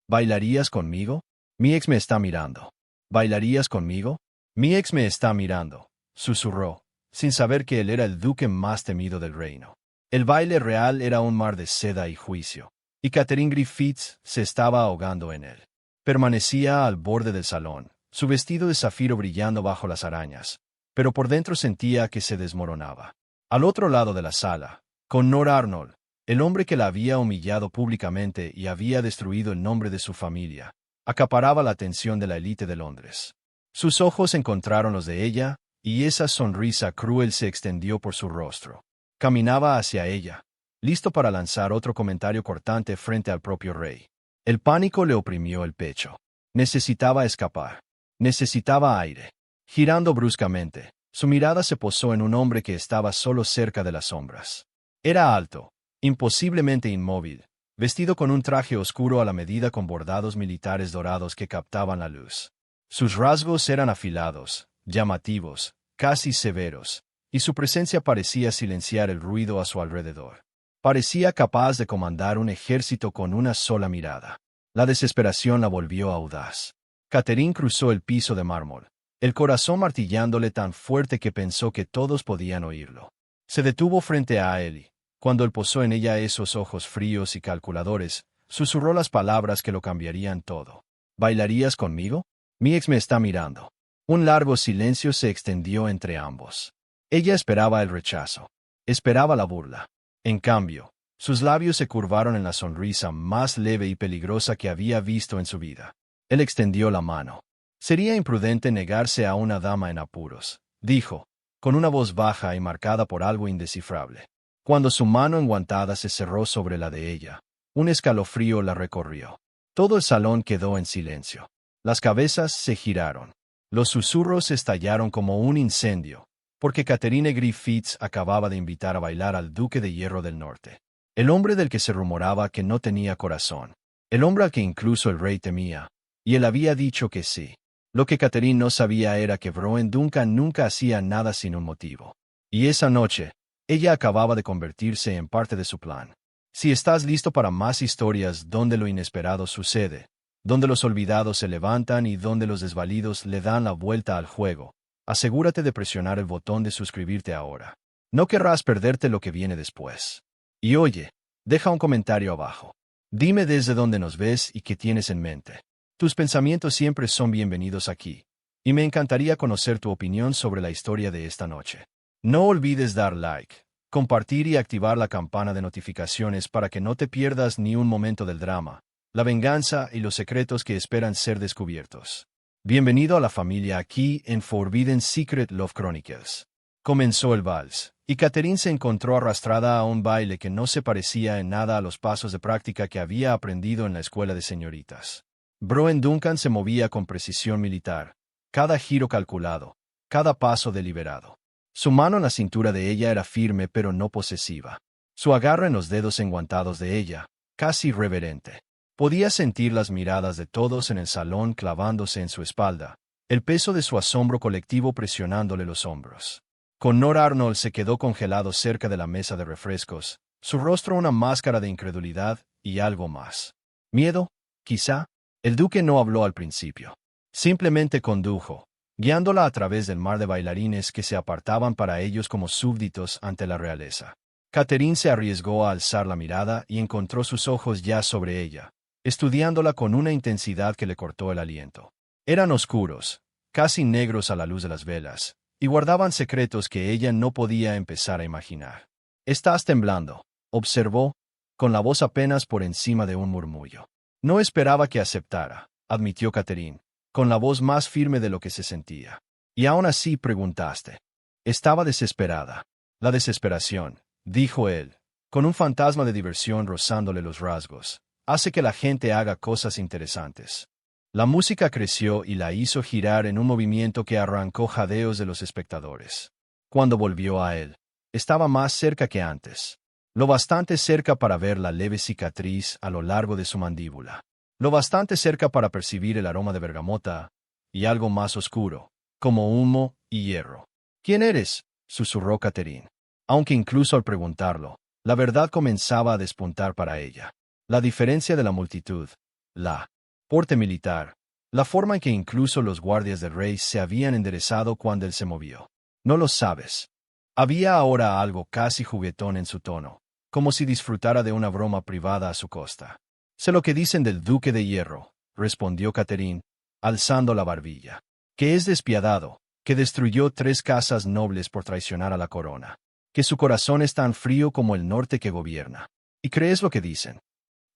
¿Bailarías conmigo? Mi ex me está mirando. ¿Bailarías conmigo? Mi ex me está mirando, susurró, sin saber que él era el duque más temido del reino. El baile real era un mar de seda y juicio, y Catherine Griffiths se estaba ahogando en él. Permanecía al borde del salón, su vestido de zafiro brillando bajo las arañas, pero por dentro sentía que se desmoronaba. Al otro lado de la sala, con Nora Arnold, el hombre que la había humillado públicamente y había destruido el nombre de su familia, acaparaba la atención de la élite de Londres. Sus ojos encontraron los de ella, y esa sonrisa cruel se extendió por su rostro. Caminaba hacia ella, listo para lanzar otro comentario cortante frente al propio rey. El pánico le oprimió el pecho. Necesitaba escapar. Necesitaba aire. Girando bruscamente, su mirada se posó en un hombre que estaba solo cerca de las sombras. Era alto, imposiblemente inmóvil, vestido con un traje oscuro a la medida con bordados militares dorados que captaban la luz. Sus rasgos eran afilados, llamativos, casi severos, y su presencia parecía silenciar el ruido a su alrededor. Parecía capaz de comandar un ejército con una sola mirada. La desesperación la volvió audaz. Catherine cruzó el piso de mármol, el corazón martillándole tan fuerte que pensó que todos podían oírlo. Se detuvo frente a él y, cuando él posó en ella esos ojos fríos y calculadores, susurró las palabras que lo cambiarían todo. ¿Bailarías conmigo? Mi ex me está mirando. Un largo silencio se extendió entre ambos. Ella esperaba el rechazo. Esperaba la burla. En cambio, sus labios se curvaron en la sonrisa más leve y peligrosa que había visto en su vida. Él extendió la mano. Sería imprudente negarse a una dama en apuros, dijo, con una voz baja y marcada por algo indescifrable. Cuando su mano enguantada se cerró sobre la de ella, un escalofrío la recorrió. Todo el salón quedó en silencio. Las cabezas se giraron. Los susurros estallaron como un incendio, porque Catherine Griffiths acababa de invitar a bailar al Duque de Hierro del Norte. El hombre del que se rumoraba que no tenía corazón. El hombre al que incluso el rey temía. Y él había dicho que sí. Lo que Catherine no sabía era que Broen Duncan nunca hacía nada sin un motivo. Y esa noche, ella acababa de convertirse en parte de su plan. Si estás listo para más historias donde lo inesperado sucede, donde los olvidados se levantan y donde los desvalidos le dan la vuelta al juego, asegúrate de presionar el botón de suscribirte ahora. No querrás perderte lo que viene después. Y oye, deja un comentario abajo. Dime desde dónde nos ves y qué tienes en mente. Tus pensamientos siempre son bienvenidos aquí, y me encantaría conocer tu opinión sobre la historia de esta noche. No olvides dar like, compartir y activar la campana de notificaciones para que no te pierdas ni un momento del drama, la venganza y los secretos que esperan ser descubiertos. Bienvenido a la familia aquí en Forbidden Secret Love Chronicles. Comenzó el vals, y Catherine se encontró arrastrada a un baile que no se parecía en nada a los pasos de práctica que había aprendido en la escuela de señoritas. Broen Duncan se movía con precisión militar, cada giro calculado, cada paso deliberado. Su mano en la cintura de ella era firme pero no posesiva. Su agarre en los dedos enguantados de ella, casi reverente. Podía sentir las miradas de todos en el salón clavándose en su espalda, el peso de su asombro colectivo presionándole los hombros. Con Nora Arnold se quedó congelado cerca de la mesa de refrescos, su rostro una máscara de incredulidad y algo más. ¿Miedo? Quizá. El duque no habló al principio. Simplemente condujo, guiándola a través del mar de bailarines que se apartaban para ellos como súbditos ante la realeza. Catherine se arriesgó a alzar la mirada y encontró sus ojos ya sobre ella, estudiándola con una intensidad que le cortó el aliento. Eran oscuros, casi negros a la luz de las velas, y guardaban secretos que ella no podía empezar a imaginar. «Estás temblando», observó, con la voz apenas por encima de un murmullo. No esperaba que aceptara, admitió Catherine, con la voz más firme de lo que se sentía. Y aún así preguntaste. Estaba desesperada. La desesperación, dijo él, con un fantasma de diversión rozándole los rasgos, hace que la gente haga cosas interesantes. La música creció y la hizo girar en un movimiento que arrancó jadeos de los espectadores. Cuando volvió a él, estaba más cerca que antes. Lo bastante cerca para ver la leve cicatriz a lo largo de su mandíbula. Lo bastante cerca para percibir el aroma de bergamota y algo más oscuro, como humo y hierro. «¿Quién eres?», susurró Catherine. Aunque incluso al preguntarlo, la verdad comenzaba a despuntar para ella. La diferencia de la multitud, la Porte militar. La forma en que incluso los guardias del rey se habían enderezado cuando él se movió. No lo sabes. Había ahora algo casi juguetón en su tono, como si disfrutara de una broma privada a su costa. Sé lo que dicen del duque de hierro, respondió Catherine, alzando la barbilla. Que es despiadado, que destruyó 3 casas nobles por traicionar a la corona. Que su corazón es tan frío como el norte que gobierna. ¿Y crees lo que dicen?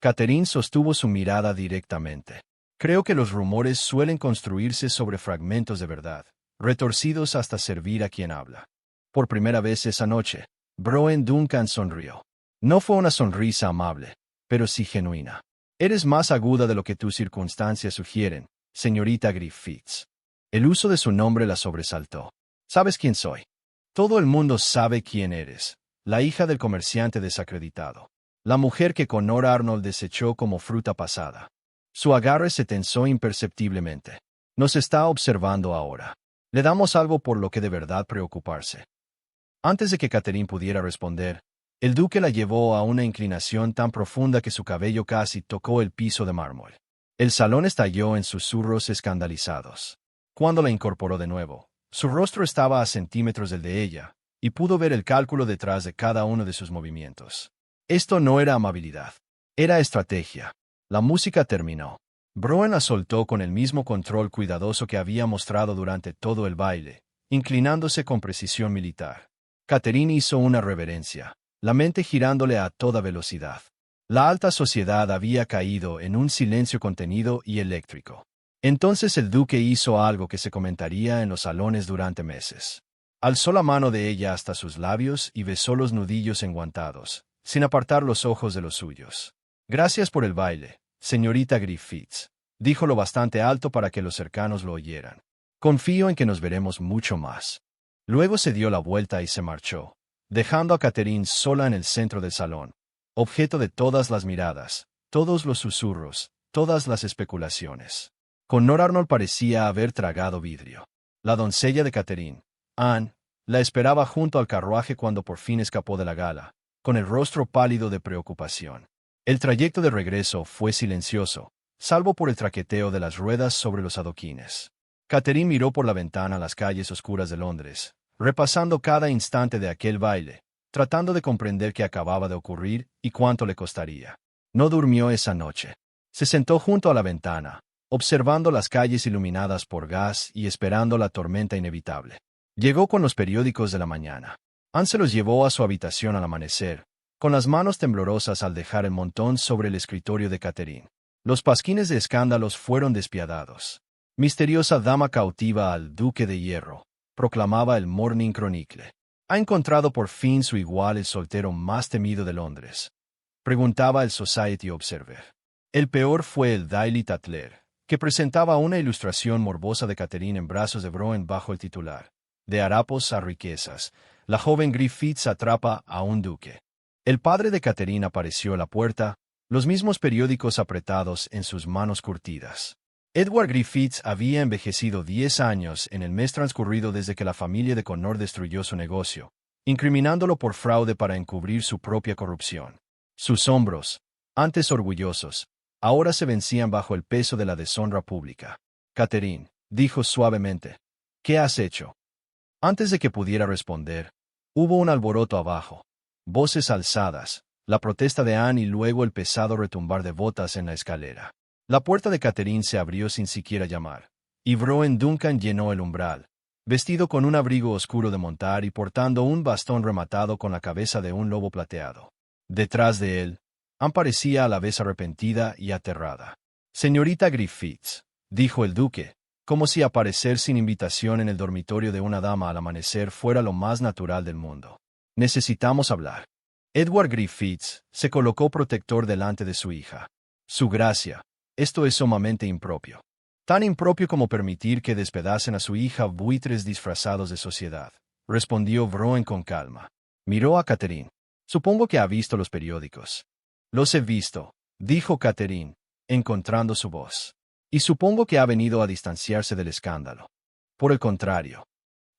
Catherine sostuvo su mirada directamente. Creo que los rumores suelen construirse sobre fragmentos de verdad, retorcidos hasta servir a quien habla. Por primera vez esa noche, Broen Duncan sonrió. No fue una sonrisa amable, pero sí genuina. Eres más aguda de lo que tus circunstancias sugieren, señorita Griffiths. El uso de su nombre la sobresaltó. ¿Sabes quién soy? Todo el mundo sabe quién eres. La hija del comerciante desacreditado. La mujer que Connor Arnold desechó como fruta pasada. Su agarre se tensó imperceptiblemente. Nos está observando ahora. Le damos algo por lo que de verdad preocuparse. Antes de que Catherine pudiera responder, el duque la llevó a una inclinación tan profunda que su cabello casi tocó el piso de mármol. El salón estalló en susurros escandalizados. Cuando la incorporó de nuevo, su rostro estaba a centímetros del de ella, y pudo ver el cálculo detrás de cada uno de sus movimientos. Esto no era amabilidad. Era estrategia. La música terminó. Broen la soltó con el mismo control cuidadoso que había mostrado durante todo el baile, inclinándose con precisión militar. Catherine hizo una reverencia, la mente girándole a toda velocidad. La alta sociedad había caído en un silencio contenido y eléctrico. Entonces el duque hizo algo que se comentaría en los salones durante meses. Alzó la mano de ella hasta sus labios y besó los nudillos enguantados, sin apartar los ojos de los suyos. Gracias por el baile, señorita Griffiths, dijo lo bastante alto para que los cercanos lo oyeran. Confío en que nos veremos mucho más. Luego se dio la vuelta y se marchó, dejando a Catherine sola en el centro del salón, objeto de todas las miradas, todos los susurros, todas las especulaciones. Connor Arnold parecía haber tragado vidrio. La doncella de Catherine, Anne, la esperaba junto al carruaje cuando por fin escapó de la gala, con el rostro pálido de preocupación. El trayecto de regreso fue silencioso, salvo por el traqueteo de las ruedas sobre los adoquines. Catherine miró por la ventana las calles oscuras de Londres, repasando cada instante de aquel baile, tratando de comprender qué acababa de ocurrir y cuánto le costaría. No durmió esa noche. Se sentó junto a la ventana, observando las calles iluminadas por gas y esperando la tormenta inevitable. Llegó con los periódicos de la mañana. Anne se los llevó a su habitación al amanecer, con las manos temblorosas al dejar el montón sobre el escritorio de Catherine. Los pasquines de escándalos fueron despiadados. Misteriosa dama cautiva al duque de hierro, proclamaba el Morning Chronicle. ¿Ha encontrado por fin su igual el soltero más temido de Londres?, preguntaba el Society Observer. El peor fue el Daily Tatler, que presentaba una ilustración morbosa de Catherine en brazos de Broen bajo el titular: De harapos a riquezas, la joven Griffiths atrapa a un duque. El padre de Catherine apareció a la puerta, los mismos periódicos apretados en sus manos curtidas. Edward Griffiths había envejecido 10 años en el mes transcurrido desde que la familia de Connor destruyó su negocio, incriminándolo por fraude para encubrir su propia corrupción. Sus hombros, antes orgullosos, ahora se vencían bajo el peso de la deshonra pública. Catherine, dijo suavemente, ¿qué has hecho? Antes de que pudiera responder, hubo un alboroto abajo. Voces alzadas, la protesta de Anne y luego el pesado retumbar de botas en la escalera. La puerta de Catherine se abrió sin siquiera llamar, y Broen Duncan llenó el umbral, vestido con un abrigo oscuro de montar y portando un bastón rematado con la cabeza de un lobo plateado. Detrás de él, Anne parecía a la vez arrepentida y aterrada. Señorita Griffiths, dijo el duque, como si aparecer sin invitación en el dormitorio de una dama al amanecer fuera lo más natural del mundo. Necesitamos hablar. Edward Griffiths se colocó protector delante de su hija. Su gracia, esto es sumamente impropio. Tan impropio como permitir que despedacen a su hija buitres disfrazados de sociedad, respondió Broen con calma. Miró a Catherine. Supongo que ha visto los periódicos. Los he visto, dijo Catherine, encontrando su voz. Y supongo que ha venido a distanciarse del escándalo. Por el contrario.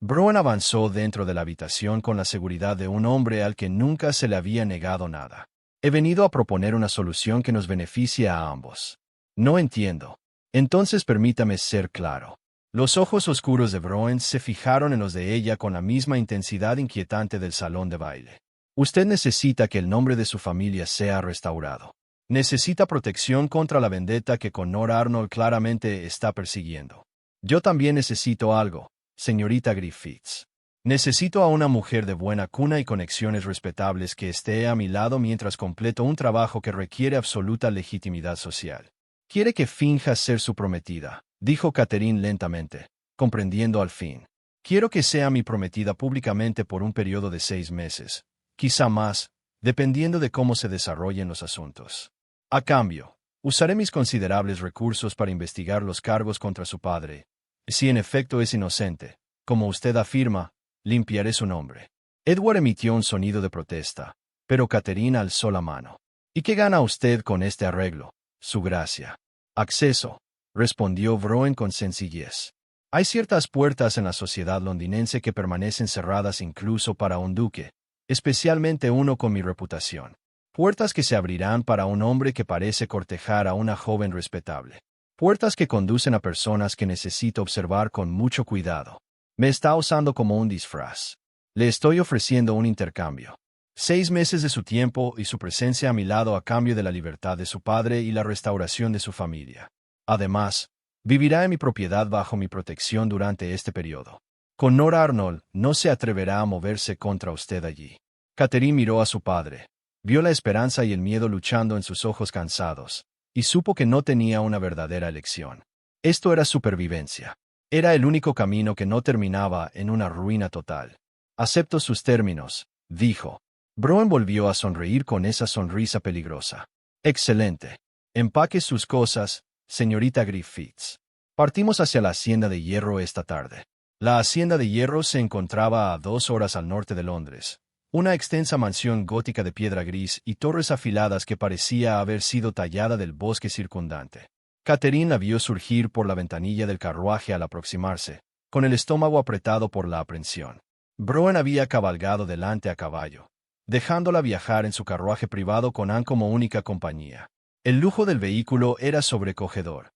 Broen avanzó dentro de la habitación con la seguridad de un hombre al que nunca se le había negado nada. He venido a proponer una solución que nos beneficie a ambos. No entiendo, Entonces permítame ser claro. Los ojos oscuros de Broen se fijaron en los de ella con la misma intensidad inquietante del salón de baile. Usted necesita que el nombre de su familia sea restaurado. Necesita protección contra la vendetta que Connor Arnold claramente está persiguiendo. Yo también necesito algo, señorita Griffiths. Necesito a una mujer de buena cuna y conexiones respetables que esté a mi lado mientras completo un trabajo que requiere absoluta legitimidad social. Quiere que finja ser su prometida, dijo Catherine lentamente, comprendiendo al fin. Quiero que sea mi prometida públicamente por un periodo de 6 meses, quizá más, dependiendo de cómo se desarrollen los asuntos. A cambio, usaré mis considerables recursos para investigar los cargos contra su padre. Si en efecto es inocente, como usted afirma, limpiaré su nombre. Edward emitió un sonido de protesta, pero Catherine alzó la mano. ¿Y qué gana usted con este arreglo, su gracia? Acceso, respondió Broen con sencillez. Hay ciertas puertas en la sociedad londinense que permanecen cerradas incluso para un duque, especialmente uno con mi reputación. Puertas que se abrirán para un hombre que parece cortejar a una joven respetable. Puertas que conducen a personas que necesito observar con mucho cuidado. Me está usando como un disfraz. Le estoy ofreciendo un intercambio. 6 meses de su tiempo y su presencia a mi lado a cambio de la libertad de su padre y la restauración de su familia. Además, vivirá en mi propiedad bajo mi protección durante este periodo. Connor Arnold no se atreverá a moverse contra usted allí. Catherine miró a su padre. Vio la esperanza y el miedo luchando en sus ojos cansados, y supo que no tenía una verdadera elección. Esto era supervivencia. Era el único camino que no terminaba en una ruina total. Acepto sus términos, dijo. Broen volvió a sonreír con esa sonrisa peligrosa. Excelente. Empaque sus cosas, señorita Griffiths. Partimos hacia la Hacienda de Hierro esta tarde. La Hacienda de Hierro se encontraba a 2 horas al norte de Londres. Una extensa mansión gótica de piedra gris y torres afiladas que parecía haber sido tallada del bosque circundante. Catherine la vio surgir por la ventanilla del carruaje al aproximarse, con el estómago apretado por la aprensión. Broen había cabalgado delante a caballo, dejándola viajar en su carruaje privado con Anne como única compañía. El lujo del vehículo era sobrecogedor.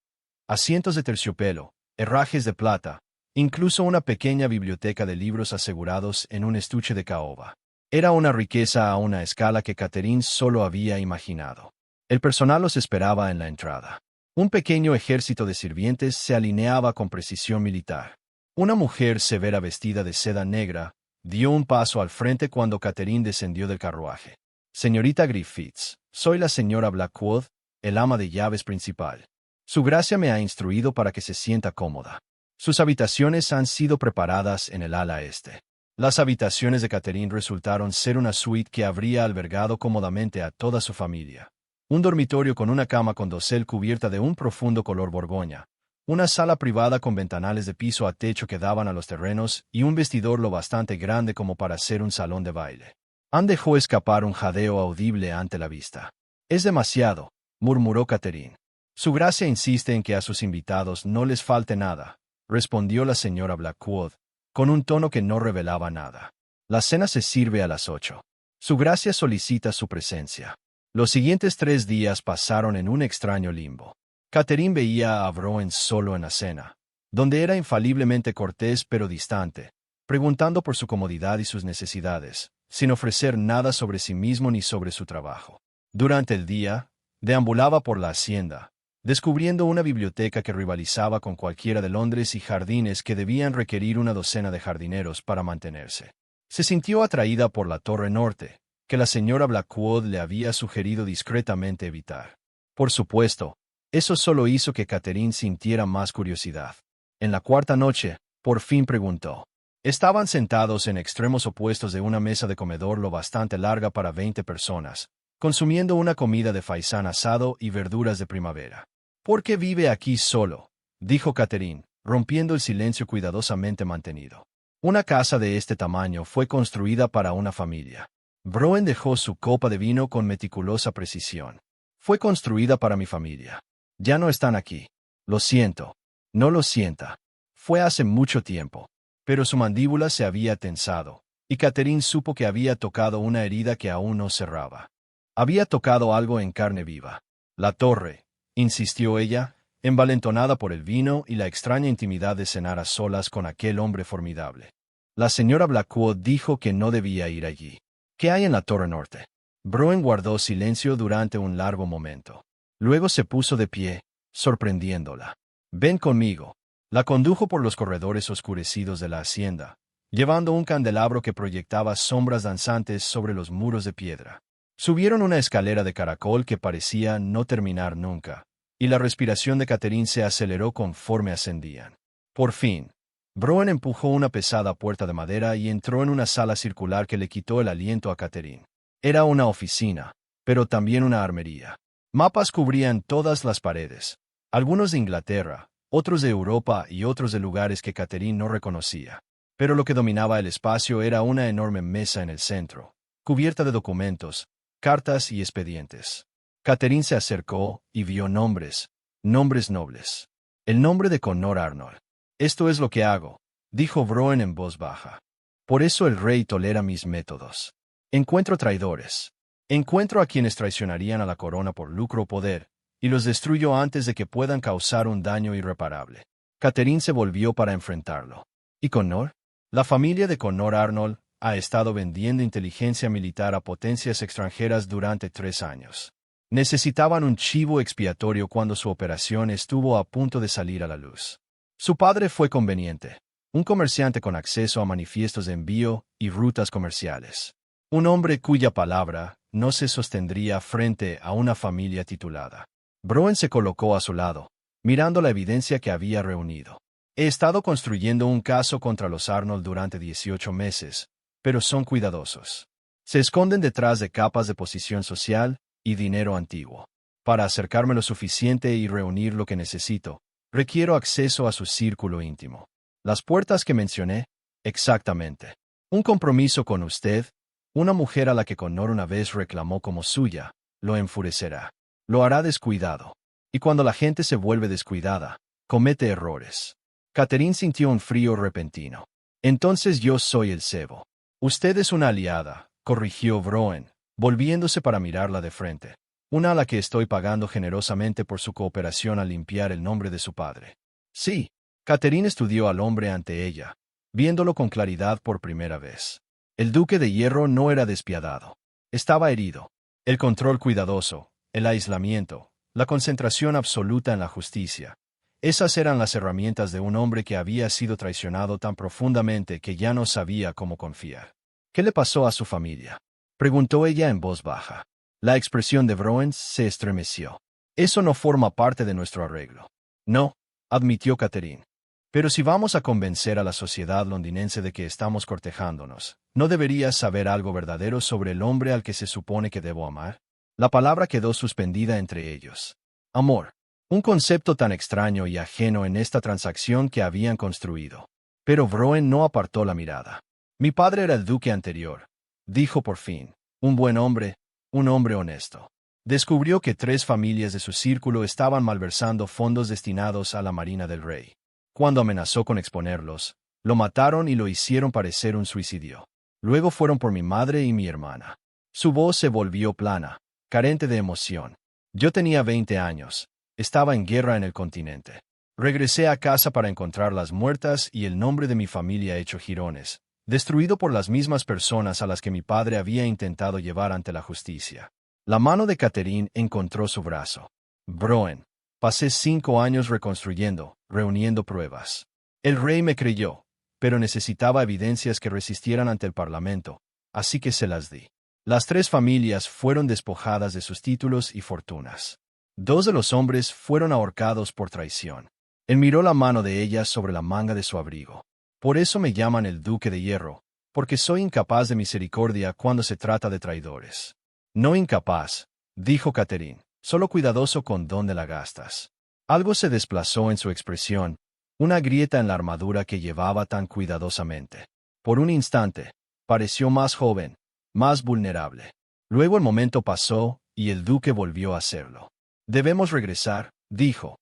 Asientos de terciopelo, herrajes de plata, incluso una pequeña biblioteca de libros asegurados en un estuche de caoba. Era una riqueza a una escala que Catherine solo había imaginado. El personal los esperaba en la entrada. Un pequeño ejército de sirvientes se alineaba con precisión militar. Una mujer severa vestida de seda negra dio un paso al frente cuando Catherine descendió del carruaje. Señorita Griffiths, soy la señora Blackwood, el ama de llaves principal. Su gracia me ha instruido para que se sienta cómoda. Sus habitaciones han sido preparadas en el ala este. Las habitaciones de Catherine resultaron ser una suite que habría albergado cómodamente a toda su familia. Un dormitorio con una cama con dosel cubierta de un profundo color borgoña, una sala privada con ventanales de piso a techo que daban a los terrenos y un vestidor lo bastante grande como para ser un salón de baile. Anne dejó escapar un jadeo audible ante la vista. Es demasiado, murmuró Catherine. Su gracia insiste en que a sus invitados no les falte nada, respondió la señora Blackwood, con un tono que no revelaba nada. La cena se sirve a las 8. Su gracia solicita su presencia. Los siguientes 3 días pasaron en un extraño limbo. Catherine veía a Broen solo en la cena, donde era infaliblemente cortés pero distante, preguntando por su comodidad y sus necesidades, sin ofrecer nada sobre sí mismo ni sobre su trabajo. Durante el día, deambulaba por la hacienda, descubriendo una biblioteca que rivalizaba con cualquiera de Londres y jardines que debían requerir una docena de jardineros para mantenerse. Se sintió atraída por la torre norte, que la señora Blackwood le había sugerido discretamente evitar. Por supuesto, eso solo hizo que Catherine sintiera más curiosidad. En la 4ª noche, por fin preguntó. Estaban sentados en extremos opuestos de una mesa de comedor lo bastante larga para 20 personas, consumiendo una comida de faisán asado y verduras de primavera. ¿Por qué vive aquí solo?, dijo Catherine, rompiendo el silencio cuidadosamente mantenido. Una casa de este tamaño fue construida para una familia. Broen dejó su copa de vino con meticulosa precisión. Fue construida para mi familia. Ya no están aquí. Lo siento. No lo sienta. Fue hace mucho tiempo. Pero su mandíbula se había tensado, y Catherine supo que había tocado una herida que aún no cerraba. Había tocado algo en carne viva. La torre, insistió ella, envalentonada por el vino y la extraña intimidad de cenar a solas con aquel hombre formidable. La señora Blackwood dijo que no debía ir allí. ¿Qué hay en la Torre Norte? Broen guardó silencio durante un largo momento. Luego se puso de pie, sorprendiéndola. «Ven conmigo». La condujo por los corredores oscurecidos de la hacienda, llevando un candelabro que proyectaba sombras danzantes sobre los muros de piedra. Subieron una escalera de caracol que parecía no terminar nunca, y la respiración de Catherine se aceleró conforme ascendían. Por fin, Broen empujó una pesada puerta de madera y entró en una sala circular que le quitó el aliento a Catherine. Era una oficina, pero también una armería. Mapas cubrían todas las paredes, algunos de Inglaterra, otros de Europa y otros de lugares que Catherine no reconocía. Pero lo que dominaba el espacio era una enorme mesa en el centro, cubierta de documentos, cartas y expedientes. Catherine se acercó y vio nombres nobles. El nombre de Connor Arnold. «Esto es lo que hago», dijo Broen en voz baja. «Por eso el rey tolera mis métodos. Encuentro traidores. Encuentro a quienes traicionarían a la corona por lucro o poder, y los destruyo antes de que puedan causar un daño irreparable». Catherine se volvió para enfrentarlo. ¿Y Connor? La familia de Connor Arnold ha estado vendiendo inteligencia militar a potencias extranjeras durante 3 años. Necesitaban un chivo expiatorio cuando su operación estuvo a punto de salir a la luz. Su padre fue conveniente, un comerciante con acceso a manifiestos de envío y rutas comerciales. Un hombre cuya palabra no se sostendría frente a una familia titulada. Broen se colocó a su lado, mirando la evidencia que había reunido. «He estado construyendo un caso contra los Arnold durante 18 meses, pero son cuidadosos. Se esconden detrás de capas de posición social y dinero antiguo. Para acercarme lo suficiente y reunir lo que necesito, requiero acceso a su círculo íntimo. Las puertas que mencioné, exactamente. Un compromiso con usted, una mujer a la que Connor una vez reclamó como suya, lo enfurecerá. Lo hará descuidado. Y cuando la gente se vuelve descuidada, comete errores». Catherine sintió un frío repentino. «Entonces yo soy el cebo. Usted es una aliada», corrigió Broen, volviéndose para mirarla de frente. «Una a la que estoy pagando generosamente por su cooperación al limpiar el nombre de su padre». «Sí». Catherine estudió al hombre ante ella, viéndolo con claridad por primera vez. El duque de hierro no era despiadado. Estaba herido. El control cuidadoso, el aislamiento, la concentración absoluta en la justicia. Esas eran las herramientas de un hombre que había sido traicionado tan profundamente que ya no sabía cómo confiar. «¿Qué le pasó a su familia?», preguntó ella en voz baja. La expresión de Broen se estremeció. «Eso no forma parte de nuestro arreglo». «No», admitió Catherine. «Pero si vamos a convencer a la sociedad londinense de que estamos cortejándonos, ¿no deberías saber algo verdadero sobre el hombre al que se supone que debo amar?» La palabra quedó suspendida entre ellos. Amor. Un concepto tan extraño y ajeno en esta transacción que habían construido. Pero Broen no apartó la mirada. «Mi padre era el duque anterior», dijo por fin. «Un buen hombre, un hombre honesto. Descubrió que 3 familias de su círculo estaban malversando fondos destinados a la Marina del Rey. Cuando amenazó con exponerlos, lo mataron y lo hicieron parecer un suicidio. Luego fueron por mi madre y mi hermana». Su voz se volvió plana, carente de emoción. «Yo tenía 20 años. Estaba en guerra en el continente. Regresé a casa para encontrarlas muertas y el nombre de mi familia hecho jirones, destruido por las mismas personas a las que mi padre había intentado llevar ante la justicia». La mano de Catherine encontró su brazo. «Broen, pasé 5 años reconstruyendo, reuniendo pruebas. El rey me creyó, pero necesitaba evidencias que resistieran ante el Parlamento, así que se las di. Las 3 familias fueron despojadas de sus títulos y fortunas. 2 de los hombres fueron ahorcados por traición». Él miró la mano de ella sobre la manga de su abrigo. «Por eso me llaman el Duque de Hierro, porque soy incapaz de misericordia cuando se trata de traidores». «No incapaz», dijo Catherine, «solo cuidadoso con dónde la gastas». Algo se desplazó en su expresión, una grieta en la armadura que llevaba tan cuidadosamente. Por un instante, pareció más joven, más vulnerable. Luego el momento pasó y el duque volvió a hacerlo. «Debemos regresar», dijo.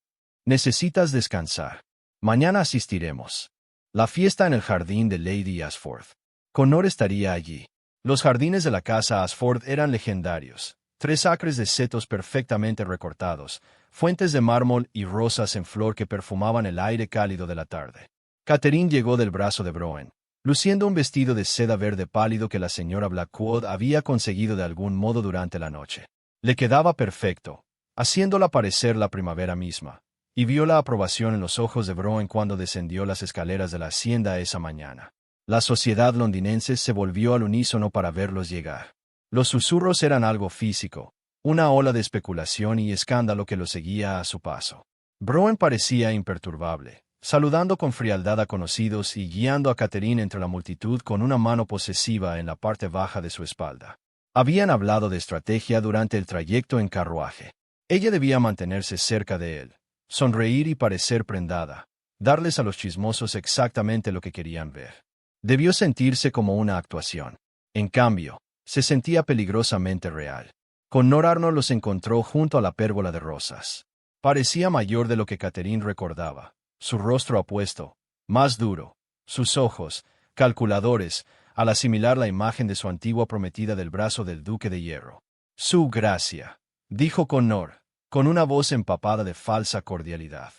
«Necesitas descansar. Mañana asistiremos. La fiesta en el jardín de Lady Ashford. Connor estaría allí». Los jardines de la casa Ashford eran legendarios, 3 acres de setos perfectamente recortados, fuentes de mármol y rosas en flor que perfumaban el aire cálido de la tarde. Catherine llegó del brazo de Broen, luciendo un vestido de seda verde pálido que la señora Blackwood había conseguido de algún modo durante la noche. Le quedaba perfecto, haciéndola parecer la primavera misma, y vio la aprobación en los ojos de Broen cuando descendió las escaleras de la hacienda esa mañana. La sociedad londinense se volvió al unísono para verlos llegar. Los susurros eran algo físico, una ola de especulación y escándalo que lo seguía a su paso. Broen parecía imperturbable, saludando con frialdad a conocidos y guiando a Catherine entre la multitud con una mano posesiva en la parte baja de su espalda. Habían hablado de estrategia durante el trayecto en carruaje. Ella debía mantenerse cerca de él, sonreír y parecer prendada, darles a los chismosos exactamente lo que querían ver. Debió sentirse como una actuación. En cambio, se sentía peligrosamente real. Connor Arnold los encontró junto a la pérgola de rosas. Parecía mayor de lo que Catherine recordaba, su rostro apuesto, más duro, sus ojos, calculadores, al asimilar la imagen de su antigua prometida del brazo del Duque de Hierro. Su gracia, dijo Connor, con una voz empapada de falsa cordialidad.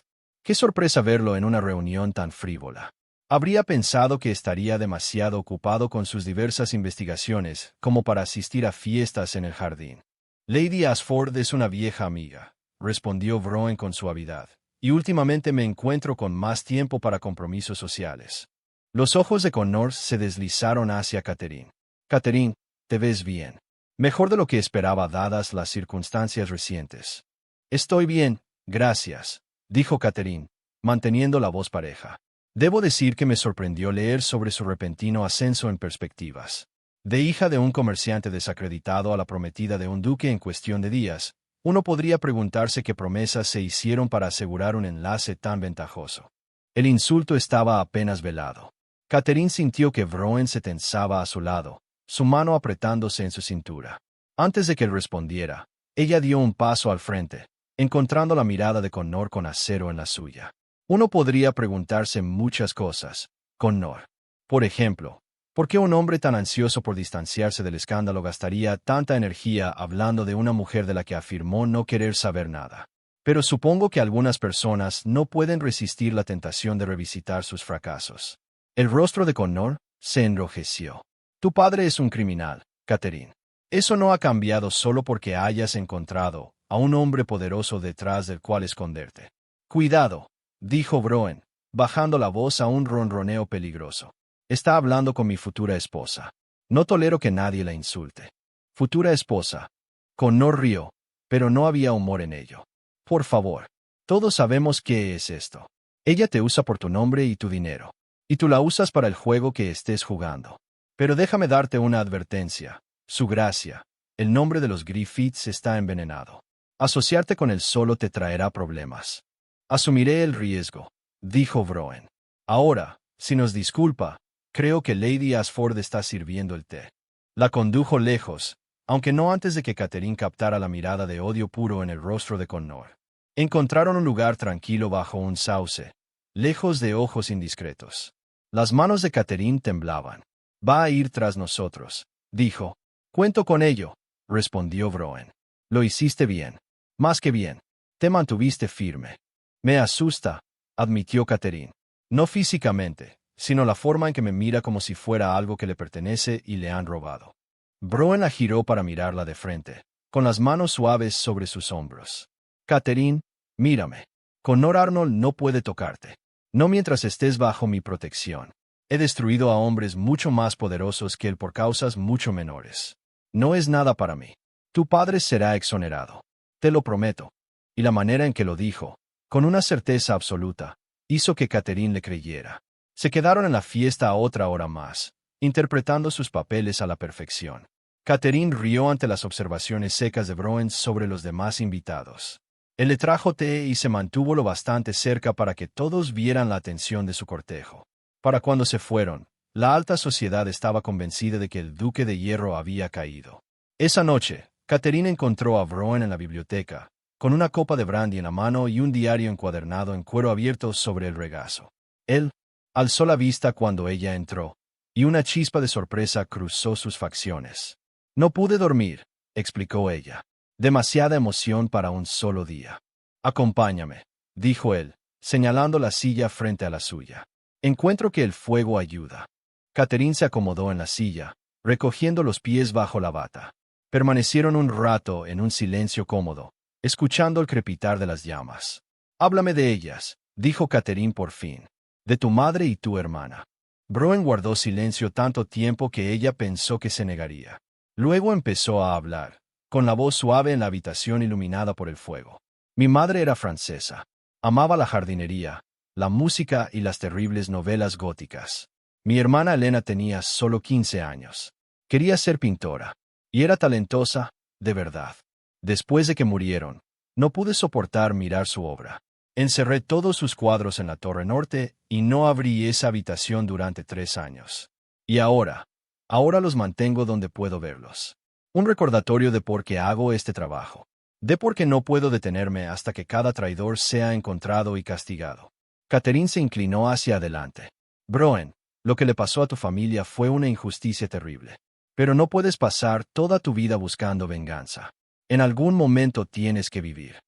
Qué sorpresa verlo en una reunión tan frívola. Habría pensado que estaría demasiado ocupado con sus diversas investigaciones como para asistir a fiestas en el jardín. Lady Ashford es una vieja amiga, respondió Broen con suavidad, y últimamente me encuentro con más tiempo para compromisos sociales. Los ojos de Connor se deslizaron hacia Catherine. Catherine, te ves bien. Mejor de lo que esperaba dadas las circunstancias recientes. Estoy bien, gracias, dijo Catherine, manteniendo la voz pareja. Debo decir que me sorprendió leer sobre su repentino ascenso en perspectivas. De hija de un comerciante desacreditado a la prometida de un duque en cuestión de días, uno podría preguntarse qué promesas se hicieron para asegurar un enlace tan ventajoso. El insulto estaba apenas velado. Catherine sintió que Broen se tensaba a su lado, su mano apretándose en su cintura. Antes de que él respondiera, ella dio un paso al frente, encontrando la mirada de Connor con acero en la suya. Uno podría preguntarse muchas cosas, Connor. Por ejemplo, ¿por qué un hombre tan ansioso por distanciarse del escándalo gastaría tanta energía hablando de una mujer de la que afirmó no querer saber nada? Pero supongo que algunas personas no pueden resistir la tentación de revisitar sus fracasos. El rostro de Connor se enrojeció. Tu padre es un criminal, Catherine. Eso no ha cambiado solo porque hayas encontrado a un hombre poderoso detrás del cual esconderte. Cuidado, dijo Broen, bajando la voz a un ronroneo peligroso. Está hablando con mi futura esposa. No tolero que nadie la insulte. Futura esposa. Connor rió, pero no había humor en ello. Por favor. Todos sabemos qué es esto. Ella te usa por tu nombre y tu dinero. Y tú la usas para el juego que estés jugando. Pero déjame darte una advertencia. Su gracia, el nombre de los Griffiths está envenenado. Asociarte con él solo te traerá problemas. Asumiré el riesgo, dijo Broen. Ahora, si nos disculpa, creo que Lady Ashford está sirviendo el té. La condujo lejos, aunque no antes de que Catherine captara la mirada de odio puro en el rostro de Connor. Encontraron un lugar tranquilo bajo un sauce, lejos de ojos indiscretos. Las manos de Catherine temblaban. Va a ir tras nosotros, dijo. Cuento con ello, respondió Broen. Lo hiciste bien. Más que bien. Te mantuviste firme. Me asusta, admitió Catherine. No físicamente, sino la forma en que me mira como si fuera algo que le pertenece y le han robado. Broen la giró para mirarla de frente, con las manos suaves sobre sus hombros. Catherine, mírame. Connor Arnold no puede tocarte. No mientras estés bajo mi protección. He destruido a hombres mucho más poderosos que él por causas mucho menores. No es nada para mí. Tu padre será exonerado. Te lo prometo. Y la manera en que lo dijo, con una certeza absoluta, hizo que Catherine le creyera. Se quedaron en la fiesta a otra hora más, interpretando sus papeles a la perfección. Catherine rió ante las observaciones secas de Broen sobre los demás invitados. Él le trajo té y se mantuvo lo bastante cerca para que todos vieran la atención de su cortejo. Para cuando se fueron, la alta sociedad estaba convencida de que el Duque de Hierro había caído. Esa noche, Catherine encontró a Broen en la biblioteca, con una copa de brandy en la mano y un diario encuadernado en cuero abierto sobre el regazo. Él alzó la vista cuando ella entró, y una chispa de sorpresa cruzó sus facciones. No pude dormir, explicó ella. Demasiada emoción para un solo día. Acompáñame, dijo él, señalando la silla frente a la suya. Encuentro que el fuego ayuda. Catherine se acomodó en la silla, recogiendo los pies bajo la bata. Permanecieron un rato en un silencio cómodo, escuchando el crepitar de las llamas. Háblame de ellas, dijo Catherine por fin. De tu madre y tu hermana. Broen guardó silencio tanto tiempo que ella pensó que se negaría. Luego empezó a hablar, con la voz suave en la habitación iluminada por el fuego. Mi madre era francesa. Amaba la jardinería, la música y las terribles novelas góticas. Mi hermana Elena tenía solo 15 años. Quería ser pintora. Y era talentosa, de verdad. Después de que murieron, no pude soportar mirar su obra. Encerré todos sus cuadros en la Torre Norte y no abrí esa habitación durante 3 años. Y ahora los mantengo donde puedo verlos. Un recordatorio de por qué hago este trabajo. De por qué no puedo detenerme hasta que cada traidor sea encontrado y castigado. Catherine se inclinó hacia adelante. Broen, lo que le pasó a tu familia fue una injusticia terrible. Pero no puedes pasar toda tu vida buscando venganza. En algún momento tienes que vivir.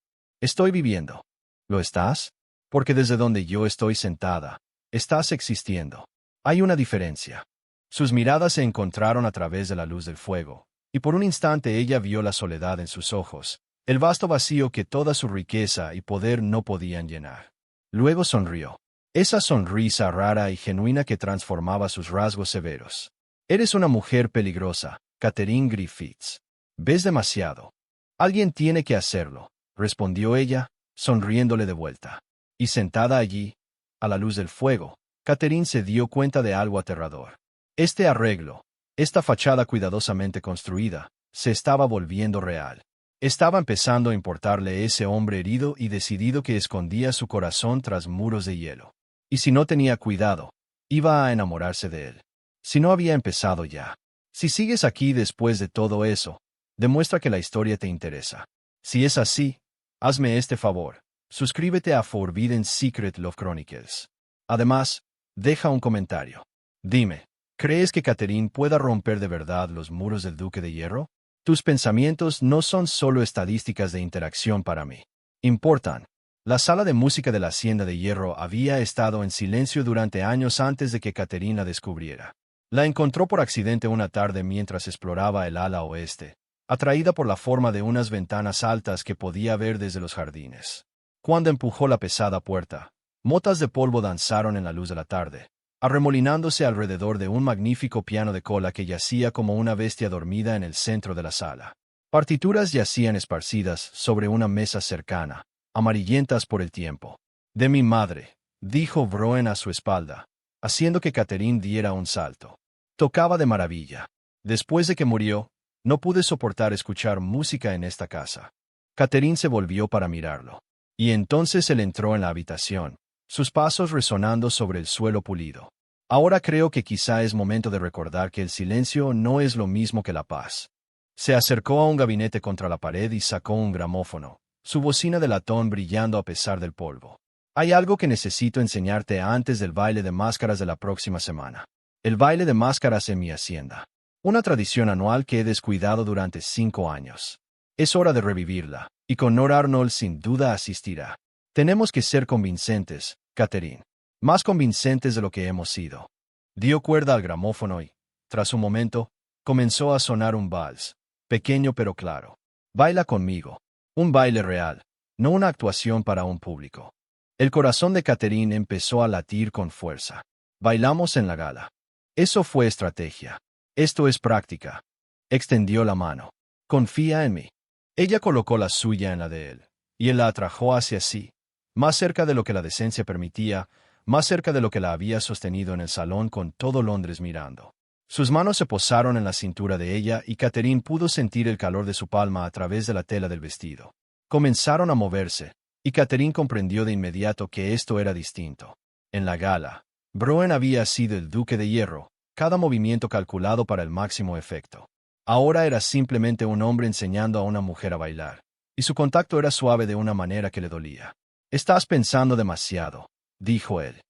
Estoy viviendo. ¿Lo estás? Porque desde donde yo estoy sentada, estás existiendo. Hay una diferencia. Sus miradas se encontraron a través de la luz del fuego, y por un instante ella vio la soledad en sus ojos, el vasto vacío que toda su riqueza y poder no podían llenar. Luego sonrió. Esa sonrisa rara y genuina que transformaba sus rasgos severos. Eres una mujer peligrosa, Catherine Griffiths. Ves demasiado. Alguien tiene que hacerlo, respondió ella, sonriéndole de vuelta. Y sentada allí, a la luz del fuego, Catherine se dio cuenta de algo aterrador. Este arreglo, esta fachada cuidadosamente construida, se estaba volviendo real. Estaba empezando a importarle ese hombre herido y decidido que escondía su corazón tras muros de hielo. Y si no tenía cuidado, iba a enamorarse de él. Si no había empezado ya. Si sigues aquí después de todo eso, demuestra que la historia te interesa. Si es así, hazme este favor. Suscríbete a Forbidden Secret Love Chronicles. Además, deja un comentario. Dime, ¿crees que Catherine pueda romper de verdad los muros del Duque de Hierro? Tus pensamientos no son solo estadísticas de interacción para mí. Importan. La sala de música de la Hacienda de Hierro había estado en silencio durante años antes de que Catherine la descubriera. La encontró por accidente una tarde mientras exploraba el ala oeste, atraída por la forma de unas ventanas altas que podía ver desde los jardines. Cuando empujó la pesada puerta, motas de polvo danzaron en la luz de la tarde, arremolinándose alrededor de un magnífico piano de cola que yacía como una bestia dormida en el centro de la sala. Partituras yacían esparcidas sobre una mesa cercana, amarillentas por el tiempo. De mi madre, dijo Broen a su espalda, haciendo que Catherine diera un salto. Tocaba de maravilla. Después de que murió, no pude soportar escuchar música en esta casa. Catherine se volvió para mirarlo. Y entonces él entró en la habitación, sus pasos resonando sobre el suelo pulido. Ahora creo que quizá es momento de recordar que el silencio no es lo mismo que la paz. Se acercó a un gabinete contra la pared y sacó un gramófono, su bocina de latón brillando a pesar del polvo. Hay algo que necesito enseñarte antes del baile de máscaras de la próxima semana. El baile de máscaras en mi hacienda. Una tradición anual que he descuidado durante 5 años. Es hora de revivirla, y con Nora Arnold sin duda asistirá. Tenemos que ser convincentes, Catherine. Más convincentes de lo que hemos sido. Dio cuerda al gramófono y, tras un momento, comenzó a sonar un vals, pequeño pero claro. Baila conmigo. Un baile real, no una actuación para un público. El corazón de Catherine empezó a latir con fuerza. Bailamos en la gala. Eso fue estrategia. Esto es práctica. Extendió la mano. Confía en mí. Ella colocó la suya en la de él, y él la atrajo hacia sí, más cerca de lo que la decencia permitía, más cerca de lo que la había sostenido en el salón con todo Londres mirando. Sus manos se posaron en la cintura de ella y Catherine pudo sentir el calor de su palma a través de la tela del vestido. Comenzaron a moverse, y Catherine comprendió de inmediato que esto era distinto. En la gala, Broen había sido el Duque de Hierro, cada movimiento calculado para el máximo efecto. Ahora era simplemente un hombre enseñando a una mujer a bailar, y su contacto era suave de una manera que le dolía. Estás pensando demasiado, dijo él.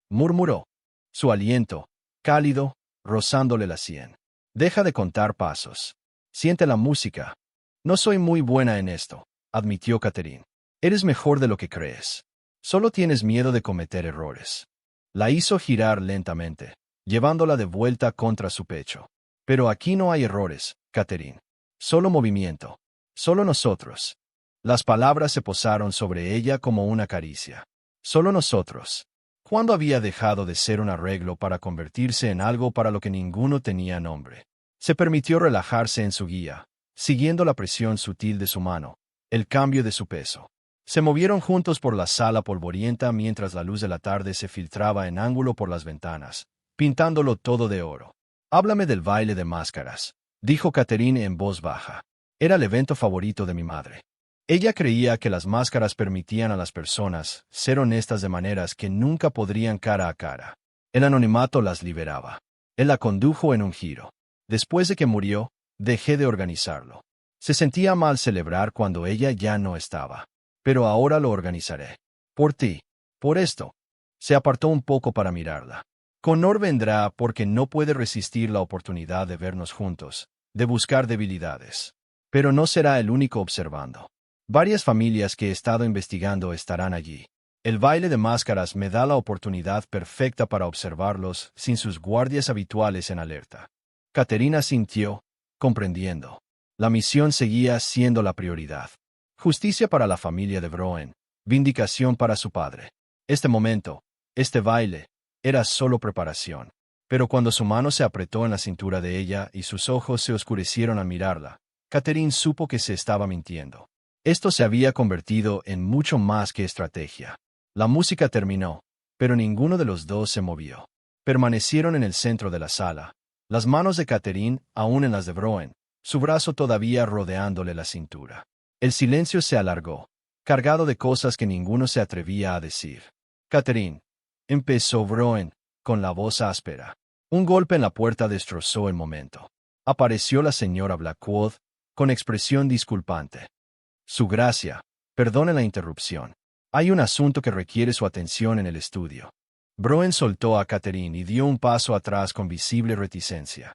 Murmuró. Su aliento, cálido, rozándole la sien. Deja de contar pasos. Siente la música. No soy muy buena en esto, admitió Catherine. Eres mejor de lo que crees. Solo tienes miedo de cometer errores. La hizo girar lentamente, llevándola de vuelta contra su pecho. Pero aquí no hay errores, Catherine. Solo movimiento. Solo nosotros. Las palabras se posaron sobre ella como una caricia. Solo nosotros. ¿Cuándo había dejado de ser un arreglo para convertirse en algo para lo que ninguno tenía nombre? Se permitió relajarse en su guía, siguiendo la presión sutil de su mano, el cambio de su peso. Se movieron juntos por la sala polvorienta mientras la luz de la tarde se filtraba en ángulo por las ventanas, pintándolo todo de oro. «Háblame del baile de máscaras», dijo Catherine en voz baja. Era el evento favorito de mi madre. Ella creía que las máscaras permitían a las personas ser honestas de maneras que nunca podrían cara a cara. El anonimato las liberaba. Él la condujo en un giro. Después de que murió, dejé de organizarlo. Se sentía mal celebrar cuando ella ya no estaba. Pero ahora lo organizaré. Por ti. Por esto. Se apartó un poco para mirarla. Connor vendrá porque no puede resistir la oportunidad de vernos juntos, de buscar debilidades. Pero no será el único observando. Varias familias que he estado investigando estarán allí. El baile de máscaras me da la oportunidad perfecta para observarlos sin sus guardias habituales en alerta. Caterina sintió, comprendiendo. La misión seguía siendo la prioridad. Justicia para la familia de Broen, vindicación para su padre. Este momento, este baile, era solo preparación. Pero cuando su mano se apretó en la cintura de ella y sus ojos se oscurecieron al mirarla, Catherine supo que se estaba mintiendo. Esto se había convertido en mucho más que estrategia. La música terminó, pero ninguno de los dos se movió. Permanecieron en el centro de la sala, las manos de Catherine aún en las de Broen, su brazo todavía rodeándole la cintura. El silencio se alargó, cargado de cosas que ninguno se atrevía a decir. Catherine, empezó Broen, con la voz áspera. Un golpe en la puerta destrozó el momento. Apareció la señora Blackwood, con expresión disculpante. Su gracia, perdone la interrupción. Hay un asunto que requiere su atención en el estudio. Broen soltó a Catherine y dio un paso atrás con visible reticencia.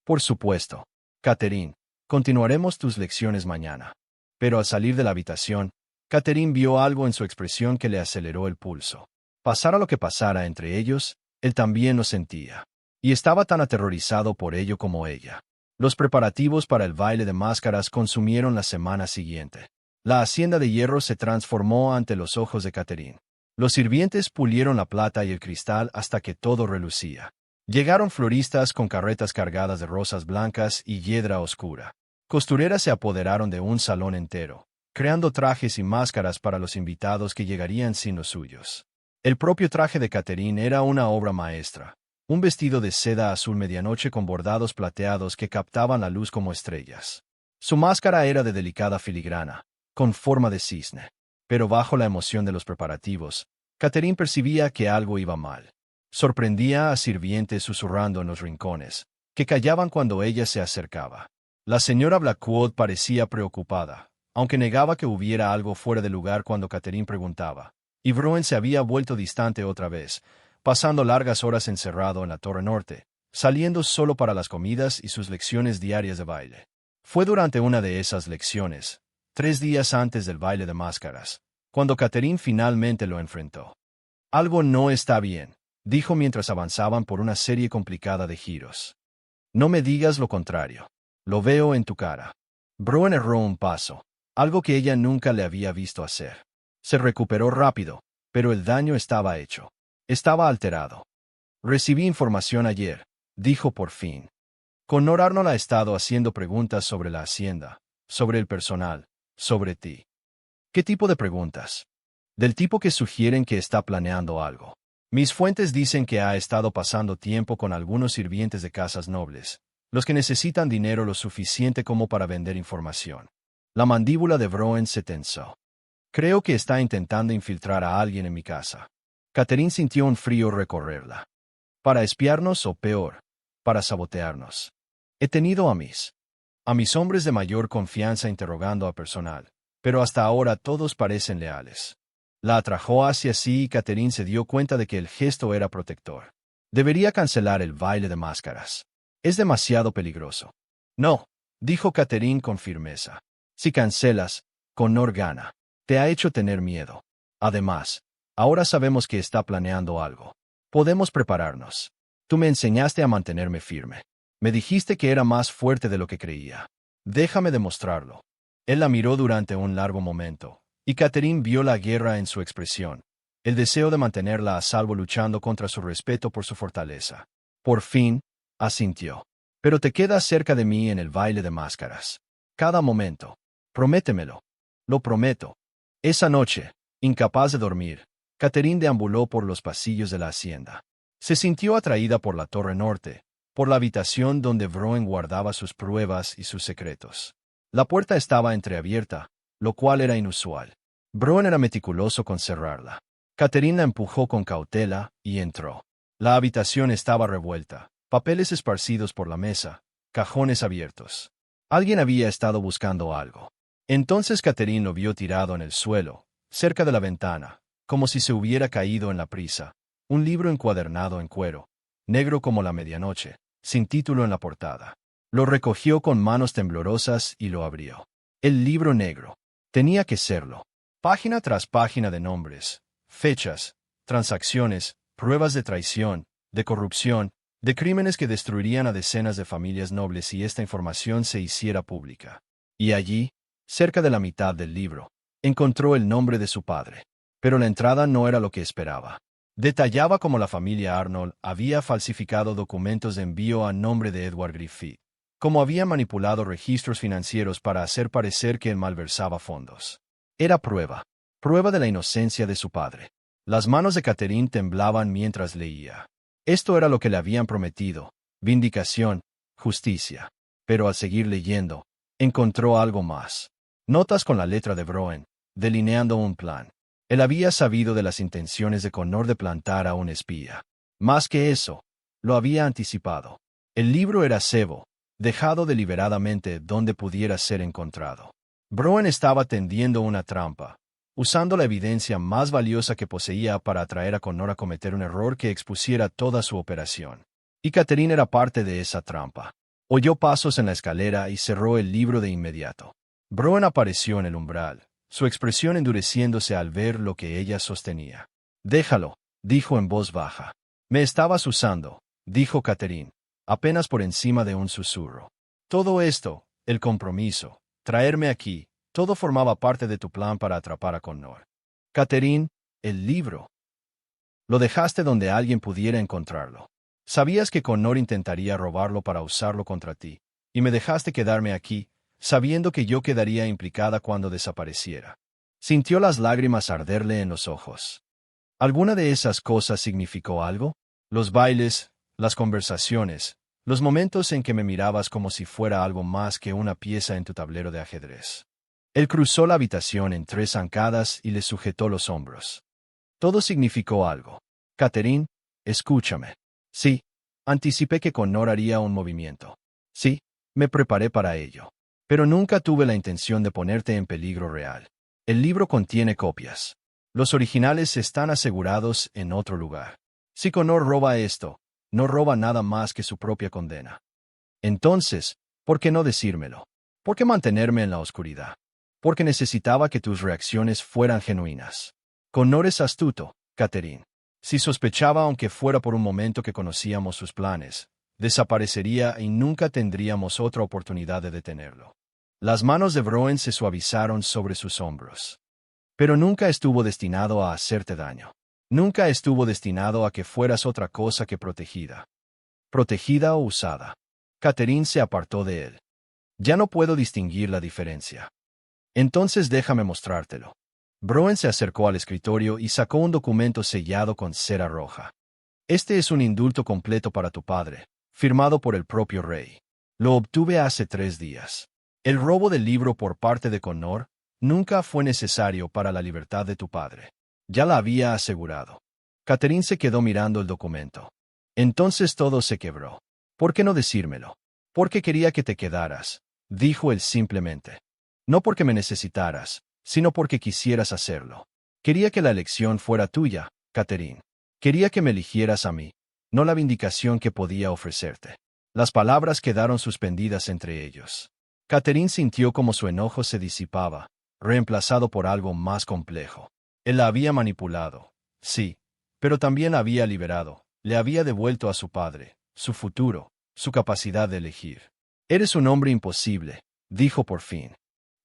Por supuesto, Catherine, continuaremos tus lecciones mañana. Pero al salir de la habitación, Catherine vio algo en su expresión que le aceleró el pulso. Pasara lo que pasara entre ellos, él también lo sentía. Y estaba tan aterrorizado por ello como ella. Los preparativos para el baile de máscaras consumieron la semana siguiente. La hacienda de hierro se transformó ante los ojos de Catherine. Los sirvientes pulieron la plata y el cristal hasta que todo relucía. Llegaron floristas con carretas cargadas de rosas blancas y hiedra oscura. Costureras se apoderaron de un salón entero, creando trajes y máscaras para los invitados que llegarían sin los suyos. El propio traje de Catherine era una obra maestra, un vestido de seda azul medianoche con bordados plateados que captaban la luz como estrellas. Su máscara era de delicada filigrana, con forma de cisne. Pero bajo la emoción de los preparativos, Catherine percibía que algo iba mal. Sorprendía a sirvientes susurrando en los rincones, que callaban cuando ella se acercaba. La señora Blackwood parecía preocupada, aunque negaba que hubiera algo fuera de lugar cuando Catherine preguntaba. Y Broen se había vuelto distante otra vez, pasando largas horas encerrado en la Torre Norte, saliendo solo para las comidas y sus lecciones diarias de baile. Fue durante una de esas lecciones, 3 días antes del baile de máscaras, cuando Catherine finalmente lo enfrentó. Algo no está bien, dijo mientras avanzaban por una serie complicada de giros. No me digas lo contrario. Lo veo en tu cara. Broen erró un paso, algo que ella nunca le había visto hacer. Se recuperó rápido, pero el daño estaba hecho. Estaba alterado. Recibí información ayer, dijo por fin. Connor Arnold ha estado haciendo preguntas sobre la hacienda, sobre el personal, sobre ti. ¿Qué tipo de preguntas? Del tipo que sugieren que está planeando algo. Mis fuentes dicen que ha estado pasando tiempo con algunos sirvientes de casas nobles, los que necesitan dinero lo suficiente como para vender información. La mandíbula de Broen se tensó. Creo que está intentando infiltrar a alguien en mi casa. Catherine sintió un frío recorrerla. ¿Para espiarnos o peor, para sabotearnos? He tenido a mis hombres de mayor confianza interrogando a personal, pero hasta ahora todos parecen leales. La atrajo hacia sí y Catherine se dio cuenta de que el gesto era protector. Debería cancelar el baile de máscaras. Es demasiado peligroso. No, dijo Catherine con firmeza. Si cancelas, Connor gana. Te ha hecho tener miedo. Además, ahora sabemos que está planeando algo. Podemos prepararnos. Tú me enseñaste a mantenerme firme. Me dijiste que era más fuerte de lo que creía. Déjame demostrarlo. Él la miró durante un largo momento, y Catherine vio la guerra en su expresión, el deseo de mantenerla a salvo luchando contra su respeto por su fortaleza. Por fin, asintió. Pero te quedas cerca de mí en el baile de máscaras. Cada momento. Prométemelo. Lo prometo. Esa noche, incapaz de dormir, Catherine deambuló por los pasillos de la hacienda. Se sintió atraída por la torre norte, por la habitación donde Vroen guardaba sus pruebas y sus secretos. La puerta estaba entreabierta, lo cual era inusual. Vroen era meticuloso con cerrarla. Catherine la empujó con cautela y entró. La habitación estaba revuelta, papeles esparcidos por la mesa, cajones abiertos. Alguien había estado buscando algo. Entonces Catherine lo vio tirado en el suelo, cerca de la ventana, como si se hubiera caído en la prisa. Un libro encuadernado en cuero, negro como la medianoche, sin título en la portada. Lo recogió con manos temblorosas y lo abrió. El libro negro. Tenía que serlo. Página tras página de nombres, fechas, transacciones, pruebas de traición, de corrupción, de crímenes que destruirían a decenas de familias nobles si esta información se hiciera pública. Y allí, cerca de la mitad del libro, encontró el nombre de su padre. Pero la entrada no era lo que esperaba. Detallaba cómo la familia Arnold había falsificado documentos de envío a nombre de Edward Griffith, cómo había manipulado registros financieros para hacer parecer que él malversaba fondos. Era prueba de la inocencia de su padre. Las manos de Catherine temblaban mientras leía. Esto era lo que le habían prometido, vindicación, justicia. Pero al seguir leyendo, encontró algo más. Notas con la letra de Vroen, delineando un plan. Él había sabido de las intenciones de Connor de plantar a un espía. Más que eso, lo había anticipado. El libro era cebo, dejado deliberadamente donde pudiera ser encontrado. Vroen estaba tendiendo una trampa, usando la evidencia más valiosa que poseía para atraer a Connor a cometer un error que expusiera toda su operación. Y Catherine era parte de esa trampa. Oyó pasos en la escalera y cerró el libro de inmediato. Vroen apareció en el umbral, su expresión endureciéndose al ver lo que ella sostenía. «Déjalo», dijo en voz baja. «Me estabas usando», dijo Catherine, apenas por encima de un susurro. «Todo esto, el compromiso, traerme aquí, todo formaba parte de tu plan para atrapar a Connor». «Catherine, el libro. Lo dejaste donde alguien pudiera encontrarlo. Sabías que Connor intentaría robarlo para usarlo contra ti, y me dejaste quedarme aquí, sabiendo que yo quedaría implicada cuando desapareciera». Sintió las lágrimas arderle en los ojos. ¿Alguna de esas cosas significó algo? Los bailes, las conversaciones, los momentos en que me mirabas como si fuera algo más que una pieza en tu tablero de ajedrez. Él cruzó la habitación en 3 zancadas y le sujetó los hombros. Todo significó algo. «Catherine, escúchame. Sí, anticipé que Connor haría un movimiento. Sí, me preparé para ello. Pero nunca tuve la intención de ponerte en peligro real. El libro contiene copias. Los originales están asegurados en otro lugar. Si Connor roba esto, no roba nada más que su propia condena. Entonces, ¿por qué no decírmelo? ¿Por qué mantenerme en la oscuridad? Porque necesitaba que tus reacciones fueran genuinas. Connor es astuto, Catherine. Si sospechaba aunque fuera por un momento que conocíamos sus planes, desaparecería y nunca tendríamos otra oportunidad de detenerlo». Las manos de Vroen se suavizaron sobre sus hombros. «Pero nunca estuvo destinado a hacerte daño. Nunca estuvo destinado a que fueras otra cosa que protegida. Protegida o usada». Catherine se apartó de él. «Ya no puedo distinguir la diferencia». «Entonces déjame mostrártelo». Vroen se acercó al escritorio y sacó un documento sellado con cera roja. «Este es un indulto completo para tu padre, firmado por el propio rey. Lo obtuve hace 3 días. El robo del libro por parte de Connor nunca fue necesario para la libertad de tu padre. Ya la había asegurado». Catherine se quedó mirando el documento. Entonces todo se quebró. «¿Por qué no decírmelo? Porque quería que te quedaras», dijo él simplemente. «No porque me necesitaras, sino porque quisieras hacerlo. Quería que la elección fuera tuya, Catherine. Quería que me eligieras a mí, no la vindicación que podía ofrecerte». Las palabras quedaron suspendidas entre ellos. Catherine sintió como su enojo se disipaba, reemplazado por algo más complejo. Él la había manipulado, sí, pero también la había liberado, le había devuelto a su padre, su futuro, su capacidad de elegir. Eres un hombre imposible, dijo por fin.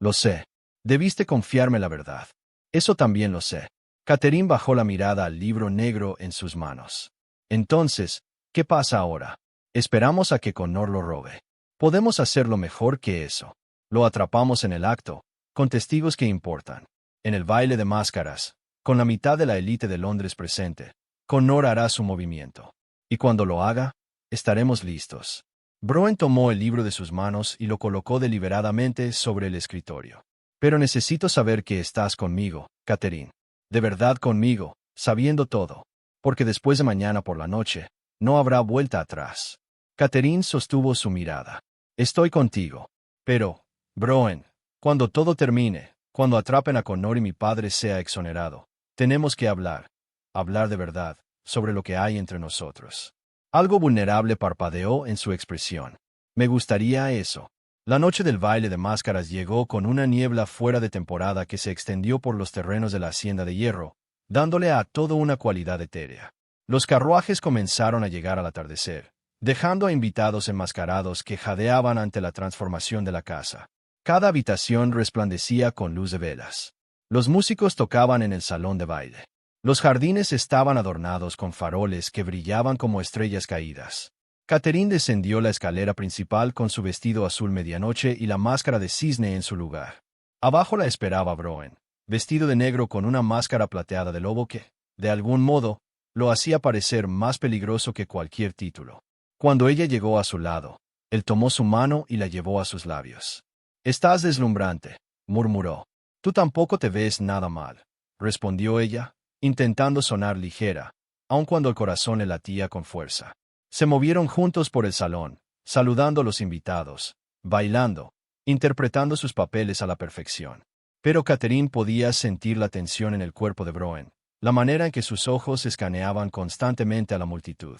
Lo sé. Debiste confiarme la verdad. Eso también lo sé. Catherine bajó la mirada al libro negro en sus manos. Entonces, ¿qué pasa ahora? Esperamos a que Connor lo robe. Podemos hacerlo mejor que eso. Lo atrapamos en el acto, con testigos que importan. En el baile de máscaras, con la mitad de la élite de Londres presente, Connor hará su movimiento. Y cuando lo haga, estaremos listos. Broen tomó el libro de sus manos y lo colocó deliberadamente sobre el escritorio. Pero necesito saber que estás conmigo, Catherine. De verdad conmigo, sabiendo todo. Porque después de mañana por la noche, no habrá vuelta atrás. Catherine sostuvo su mirada. Estoy contigo. Pero, Broen, cuando todo termine, cuando atrapen a Connor y mi padre sea exonerado, tenemos que hablar. Hablar de verdad, sobre lo que hay entre nosotros. Algo vulnerable parpadeó en su expresión. Me gustaría eso. La noche del baile de máscaras llegó con una niebla fuera de temporada que se extendió por los terrenos de la Hacienda de Hierro, dándole a todo una cualidad etérea. Los carruajes comenzaron a llegar al atardecer, dejando a invitados enmascarados que jadeaban ante la transformación de la casa. Cada habitación resplandecía con luz de velas. Los músicos tocaban en el salón de baile. Los jardines estaban adornados con faroles que brillaban como estrellas caídas. Catherine descendió la escalera principal con su vestido azul medianoche y la máscara de cisne en su lugar. Abajo la esperaba Broen, vestido de negro con una máscara plateada de lobo que, de algún modo, lo hacía parecer más peligroso que cualquier título. Cuando ella llegó a su lado, él tomó su mano y la llevó a sus labios. «Estás deslumbrante», murmuró. «Tú tampoco te ves nada mal», respondió ella, intentando sonar ligera, aun cuando el corazón le latía con fuerza. Se movieron juntos por el salón, saludando a los invitados, bailando, interpretando sus papeles a la perfección. Pero Catherine podía sentir la tensión en el cuerpo de Broen, la manera en que sus ojos escaneaban constantemente a la multitud.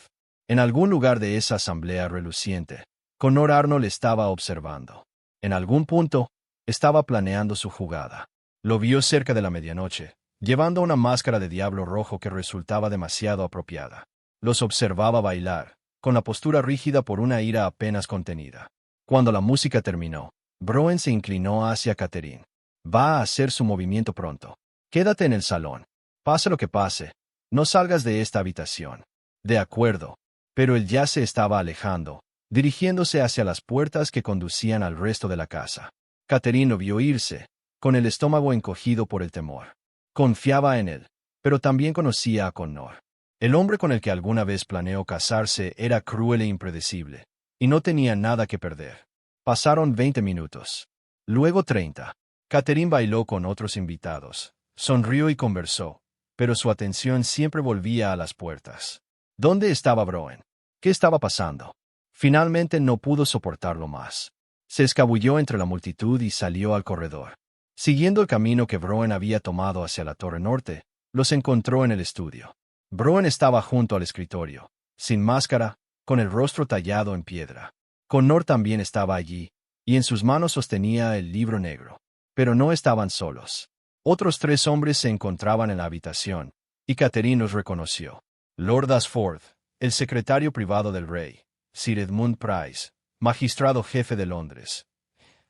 En algún lugar de esa asamblea reluciente, Connor Arnold estaba observando. En algún punto, estaba planeando su jugada. Lo vio cerca de la medianoche, llevando una máscara de diablo rojo que resultaba demasiado apropiada. Los observaba bailar, con la postura rígida por una ira apenas contenida. Cuando la música terminó, Broen se inclinó hacia Catherine. Va a hacer su movimiento pronto. Quédate en el salón. Pase lo que pase, no salgas de esta habitación. De acuerdo. Pero él ya se estaba alejando, dirigiéndose hacia las puertas que conducían al resto de la casa. Catherine lo vio irse, con el estómago encogido por el temor. Confiaba en él, pero también conocía a Connor. El hombre con el que alguna vez planeó casarse era cruel e impredecible, y no tenía nada que perder. Pasaron 20 minutos. Luego 30. Catherine bailó con otros invitados, sonrió y conversó, pero su atención siempre volvía a las puertas. ¿Dónde estaba Broen? ¿Qué estaba pasando? Finalmente no pudo soportarlo más. Se escabulló entre la multitud y salió al corredor. Siguiendo el camino que Broen había tomado hacia la torre norte, los encontró en el estudio. Broen estaba junto al escritorio, sin máscara, con el rostro tallado en piedra. Connor también estaba allí, y en sus manos sostenía el libro negro. Pero no estaban solos. Otros 3 hombres se encontraban en la habitación, y Catherine los reconoció. Lord Ashford, el secretario privado del rey, Sir Edmund Price, magistrado jefe de Londres.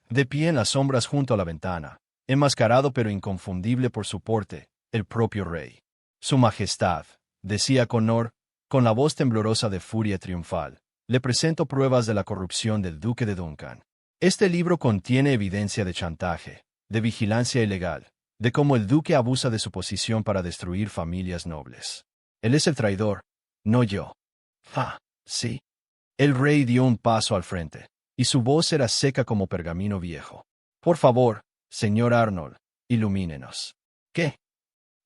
De pie en las sombras junto a la ventana, enmascarado pero inconfundible por su porte, el propio rey. Su Majestad, decía Connor, con la voz temblorosa de furia triunfal, le presento pruebas de la corrupción del duque de Duncan. Este libro contiene evidencia de chantaje, de vigilancia ilegal, de cómo el duque abusa de su posición para destruir familias nobles. Él es el traidor, no yo. Ah, sí. El rey dio un paso al frente, y su voz era seca como pergamino viejo. Por favor, señor Arnold, ilumínenos. ¿Qué?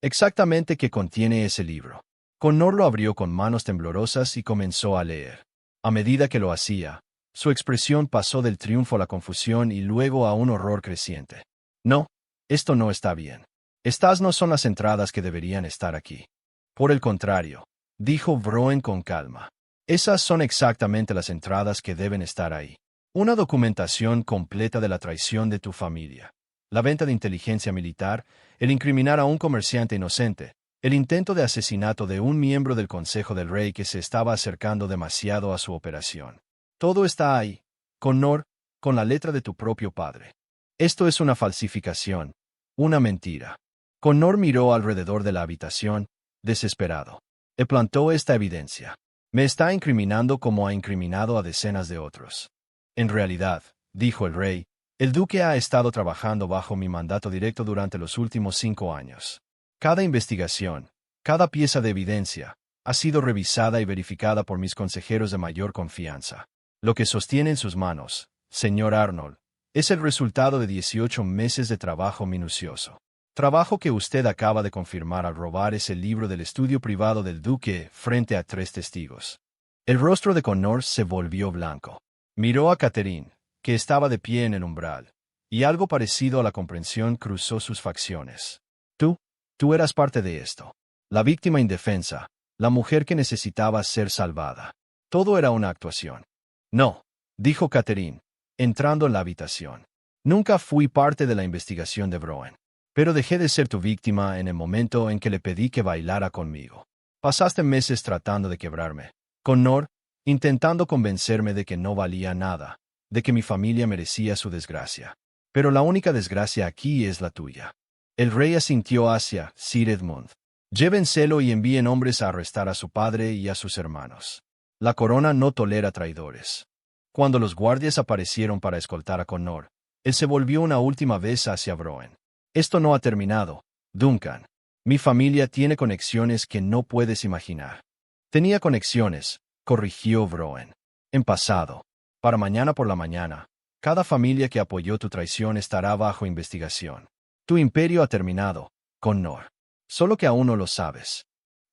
Exactamente qué contiene ese libro. Connor lo abrió con manos temblorosas y comenzó a leer. A medida que lo hacía, su expresión pasó del triunfo a la confusión y luego a un horror creciente. No, esto no está bien. Estas no son las entradas que deberían estar aquí. Por el contrario, dijo Broen con calma. Esas son exactamente las entradas que deben estar ahí. Una documentación completa de la traición de tu familia, la venta de inteligencia militar, el incriminar a un comerciante inocente, el intento de asesinato de un miembro del Consejo del Rey que se estaba acercando demasiado a su operación. Todo está ahí, Connor, con la letra de tu propio padre. Esto es una falsificación, una mentira. Connor miró alrededor de la habitación, desesperado. Él plantó esta evidencia. Me está incriminando como ha incriminado a decenas de otros. En realidad, dijo el rey, el duque ha estado trabajando bajo mi mandato directo durante los últimos 5 años. Cada investigación, cada pieza de evidencia, ha sido revisada y verificada por mis consejeros de mayor confianza. Lo que sostiene en sus manos, señor Arnold, es el resultado de 18 meses de trabajo minucioso. Trabajo que usted acaba de confirmar al robar ese libro del estudio privado del duque frente a 3 testigos. El rostro de Connor se volvió blanco. Miró a Catherine, que estaba de pie en el umbral, y algo parecido a la comprensión cruzó sus facciones. Tú eras parte de esto. La víctima indefensa, la mujer que necesitaba ser salvada. Todo era una actuación. No, dijo Catherine, entrando en la habitación. Nunca fui parte de la investigación de Broen. Pero dejé de ser tu víctima en el momento en que le pedí que bailara conmigo. Pasaste meses tratando de quebrarme, Connor, intentando convencerme de que no valía nada, de que mi familia merecía su desgracia. Pero la única desgracia aquí es la tuya. El rey asintió hacia Sir Edmund. Llévenselo y envíen hombres a arrestar a su padre y a sus hermanos. La corona no tolera traidores. Cuando los guardias aparecieron para escoltar a Connor, él se volvió una última vez hacia Broen. Esto no ha terminado, Duncan. Mi familia tiene conexiones que no puedes imaginar. Tenía conexiones, corrigió Broen. En pasado. Para mañana por la mañana, cada familia que apoyó tu traición estará bajo investigación. Tu imperio ha terminado, Connor. Solo que aún no lo sabes.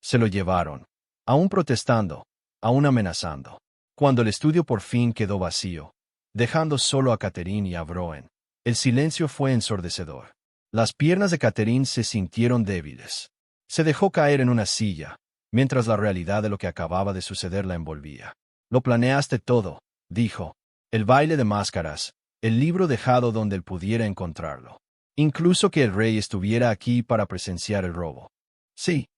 Se lo llevaron. Aún protestando, aún amenazando. Cuando el estudio por fin quedó vacío, dejando solo a Catherine y a Broen, el silencio fue ensordecedor. Las piernas de Catherine se sintieron débiles. Se dejó caer en una silla, mientras la realidad de lo que acababa de suceder la envolvía. Lo planeaste todo, dijo. El baile de máscaras, el libro dejado donde él pudiera encontrarlo. Incluso que el rey estuviera aquí para presenciar el robo. Sí.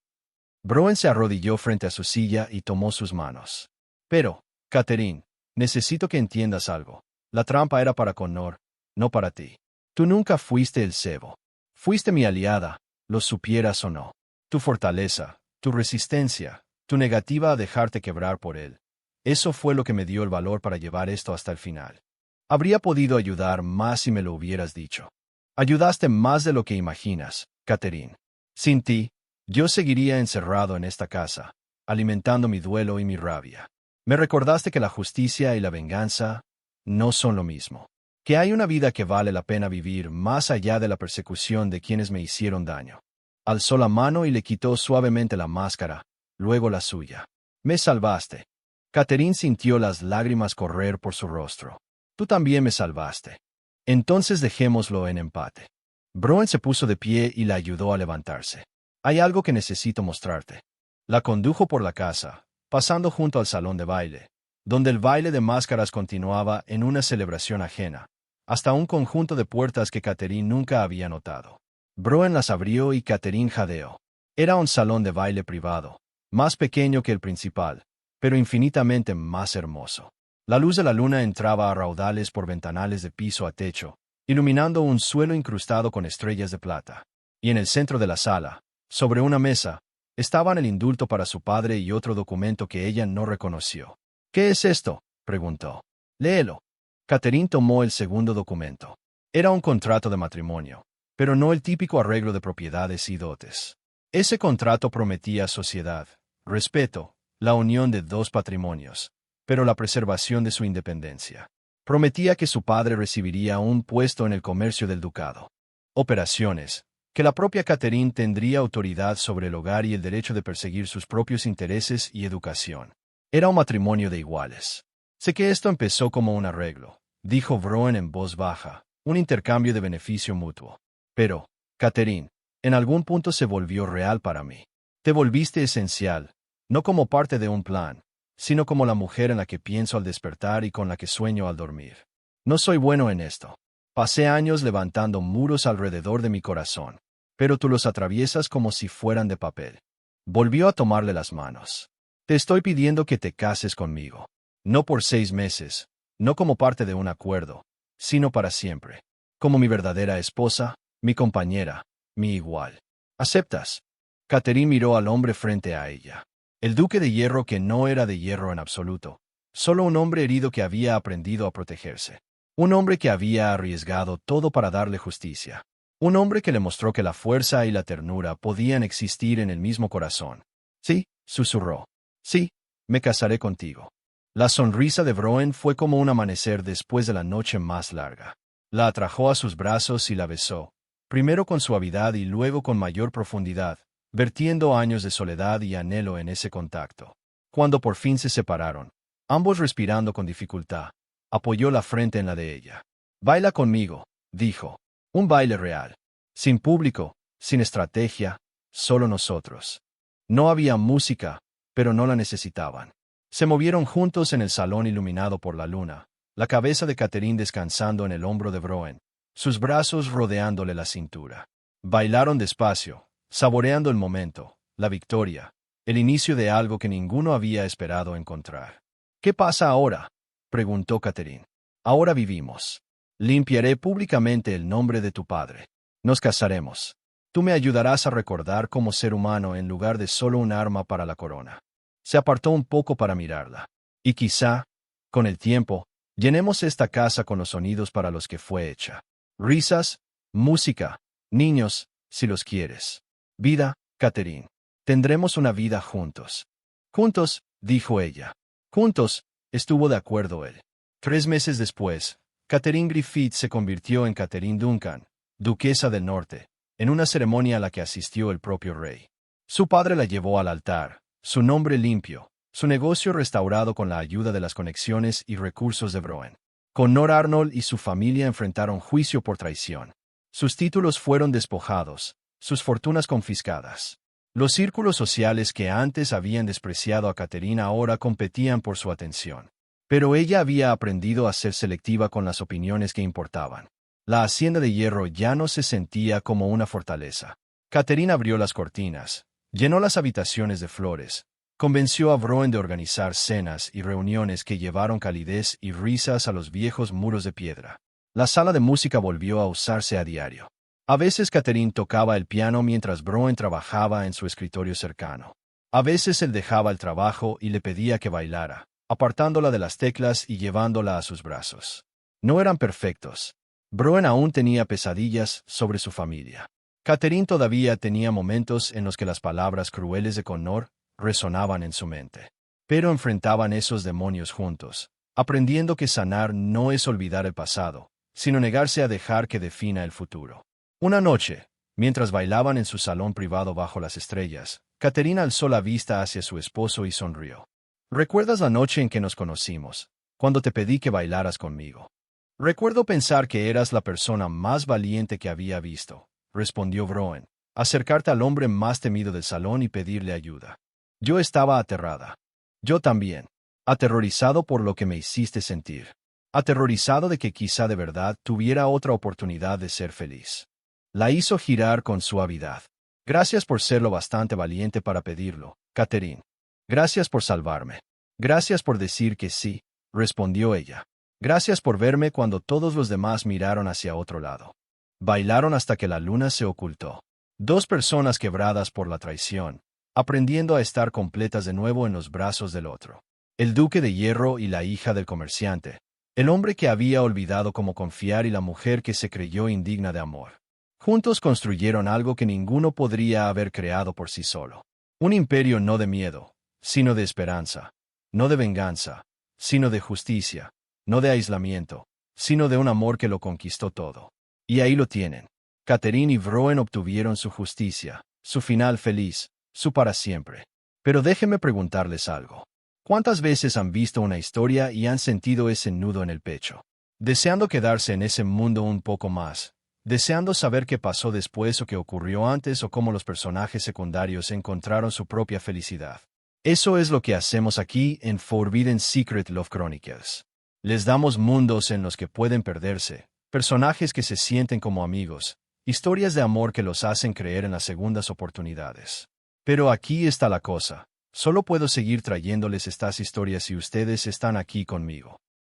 Broen se arrodilló frente a su silla y tomó sus manos. Pero, Catherine, necesito que entiendas algo. La trampa era para Connor, no para ti. Tú nunca fuiste el cebo. Fuiste mi aliada, lo supieras o no. Tu fortaleza, tu resistencia, tu negativa a dejarte quebrar por él. Eso fue lo que me dio el valor para llevar esto hasta el final. Habría podido ayudar más si me lo hubieras dicho. Ayudaste más de lo que imaginas, Catherine. Sin ti, yo seguiría encerrado en esta casa, alimentando mi duelo y mi rabia. Me recordaste que la justicia y la venganza no son lo mismo. Que hay una vida que vale la pena vivir más allá de la persecución de quienes me hicieron daño. Alzó la mano y le quitó suavemente la máscara, luego la suya. Me salvaste. Catherine sintió las lágrimas correr por su rostro. Tú también me salvaste. Entonces dejémoslo en empate. Broen se puso de pie y la ayudó a levantarse. Hay algo que necesito mostrarte. La condujo por la casa, pasando junto al salón de baile, donde el baile de máscaras continuaba en una celebración ajena, hasta un conjunto de puertas que Catherine nunca había notado. Broen las abrió y Catherine jadeó. Era un salón de baile privado, más pequeño que el principal, pero infinitamente más hermoso. La luz de la luna entraba a raudales por ventanales de piso a techo, iluminando un suelo incrustado con estrellas de plata. Y en el centro de la sala, sobre una mesa, estaban el indulto para su padre y otro documento que ella no reconoció. ¿Qué es esto?, preguntó. Léelo. Catherine tomó el segundo documento. Era un contrato de matrimonio, pero no el típico arreglo de propiedades y dotes. Ese contrato prometía sociedad, respeto, la unión de 2 patrimonios, pero la preservación de su independencia. Prometía que su padre recibiría un puesto en el comercio del ducado. Operaciones, que la propia Catherine tendría autoridad sobre el hogar y el derecho de perseguir sus propios intereses y educación. Era un matrimonio de iguales. Sé que esto empezó como un arreglo, dijo Broen en voz baja, un intercambio de beneficio mutuo. Pero, Catherine, en algún punto se volvió real para mí. Te volviste esencial, no como parte de un plan, sino como la mujer en la que pienso al despertar y con la que sueño al dormir. No soy bueno en esto. Pasé años levantando muros alrededor de mi corazón, pero tú los atraviesas como si fueran de papel. Volvió a tomarle las manos. Te estoy pidiendo que te cases conmigo. No por 6 meses, no como parte de un acuerdo, sino para siempre. Como mi verdadera esposa, mi compañera, mi igual. ¿Aceptas? Catherine miró al hombre frente a ella. El duque de hierro que no era de hierro en absoluto. Solo un hombre herido que había aprendido a protegerse. Un hombre que había arriesgado todo para darle justicia. Un hombre que le mostró que la fuerza y la ternura podían existir en el mismo corazón. Sí, susurró. Sí, me casaré contigo. La sonrisa de Broen fue como un amanecer después de la noche más larga. La atrajo a sus brazos y la besó, primero con suavidad y luego con mayor profundidad, vertiendo años de soledad y anhelo en ese contacto. Cuando por fin se separaron, ambos respirando con dificultad, apoyó la frente en la de ella. Baila conmigo, dijo. Un baile real. Sin público, sin estrategia, solo nosotros. No había música, pero no la necesitaban. Se movieron juntos en el salón iluminado por la luna, la cabeza de Catherine descansando en el hombro de Broen, sus brazos rodeándole la cintura. Bailaron despacio, saboreando el momento, la victoria, el inicio de algo que ninguno había esperado encontrar. ¿Qué pasa ahora?, preguntó Catherine. Ahora vivimos. Limpiaré públicamente el nombre de tu padre. Nos casaremos. Tú me ayudarás a recordar como ser humano en lugar de solo un arma para la corona. Se apartó un poco para mirarla. Y quizá, con el tiempo, llenemos esta casa con los sonidos para los que fue hecha. Risas, música, niños, si los quieres. Vida, Catherine. Tendremos una vida juntos. Juntos, dijo ella. Juntos, estuvo de acuerdo él. 3 meses después, Catherine Griffith se convirtió en Catherine Duncan, duquesa del norte, en una ceremonia a la que asistió el propio rey. Su padre la llevó al altar, su nombre limpio, su negocio restaurado con la ayuda de las conexiones y recursos de Broen. Connor Arnold y su familia enfrentaron juicio por traición. Sus títulos fueron despojados, sus fortunas confiscadas. Los círculos sociales que antes habían despreciado a Catherine ahora competían por su atención. Pero ella había aprendido a ser selectiva con las opiniones que importaban. La hacienda de hierro ya no se sentía como una fortaleza. Catherine abrió las cortinas, llenó las habitaciones de flores, convenció a Broen de organizar cenas y reuniones que llevaron calidez y risas a los viejos muros de piedra. La sala de música volvió a usarse a diario. A veces Catherine tocaba el piano mientras Broen trabajaba en su escritorio cercano. A veces él dejaba el trabajo y le pedía que bailara, apartándola de las teclas y llevándola a sus brazos. No eran perfectos. Broen aún tenía pesadillas sobre su familia. Catherine todavía tenía momentos en los que las palabras crueles de Connor resonaban en su mente. Pero enfrentaban esos demonios juntos, aprendiendo que sanar no es olvidar el pasado, sino negarse a dejar que defina el futuro. Una noche, mientras bailaban en su salón privado bajo las estrellas, Catherine alzó la vista hacia su esposo y sonrió. ¿Recuerdas la noche en que nos conocimos, cuando te pedí que bailaras conmigo? Recuerdo pensar que eras la persona más valiente que había visto, respondió Broen, acercarte al hombre más temido del salón y pedirle ayuda. Yo estaba aterrada. Yo también. Aterrorizado por lo que me hiciste sentir. Aterrorizado de que quizá de verdad tuviera otra oportunidad de ser feliz. La hizo girar con suavidad. Gracias por ser lo bastante valiente para pedirlo, Catherine. Gracias por salvarme. Gracias por decir que sí, respondió ella. Gracias por verme cuando todos los demás miraron hacia otro lado. Bailaron hasta que la luna se ocultó. 2 personas quebradas por la traición, aprendiendo a estar completas de nuevo en los brazos del otro. El duque de hierro y la hija del comerciante. El hombre que había olvidado cómo confiar y la mujer que se creyó indigna de amor. Juntos construyeron algo que ninguno podría haber creado por sí solo. Un imperio no de miedo, sino de esperanza. No de venganza, sino de justicia. No de aislamiento, sino de un amor que lo conquistó todo. Y ahí lo tienen. Catherine y Broen obtuvieron su justicia, su final feliz, su para siempre. Pero déjenme preguntarles algo. ¿Cuántas veces han visto una historia y han sentido ese nudo en el pecho? Deseando quedarse en ese mundo un poco más. Deseando saber qué pasó después o qué ocurrió antes o cómo los personajes secundarios encontraron su propia felicidad. Eso es lo que hacemos aquí en Forbidden Secret Love Chronicles. Les damos mundos en los que pueden perderse, personajes que se sienten como amigos, historias de amor que los hacen creer en las segundas oportunidades. Pero aquí está la cosa. Solo puedo seguir trayéndoles estas historias si ustedes están aquí conmigo.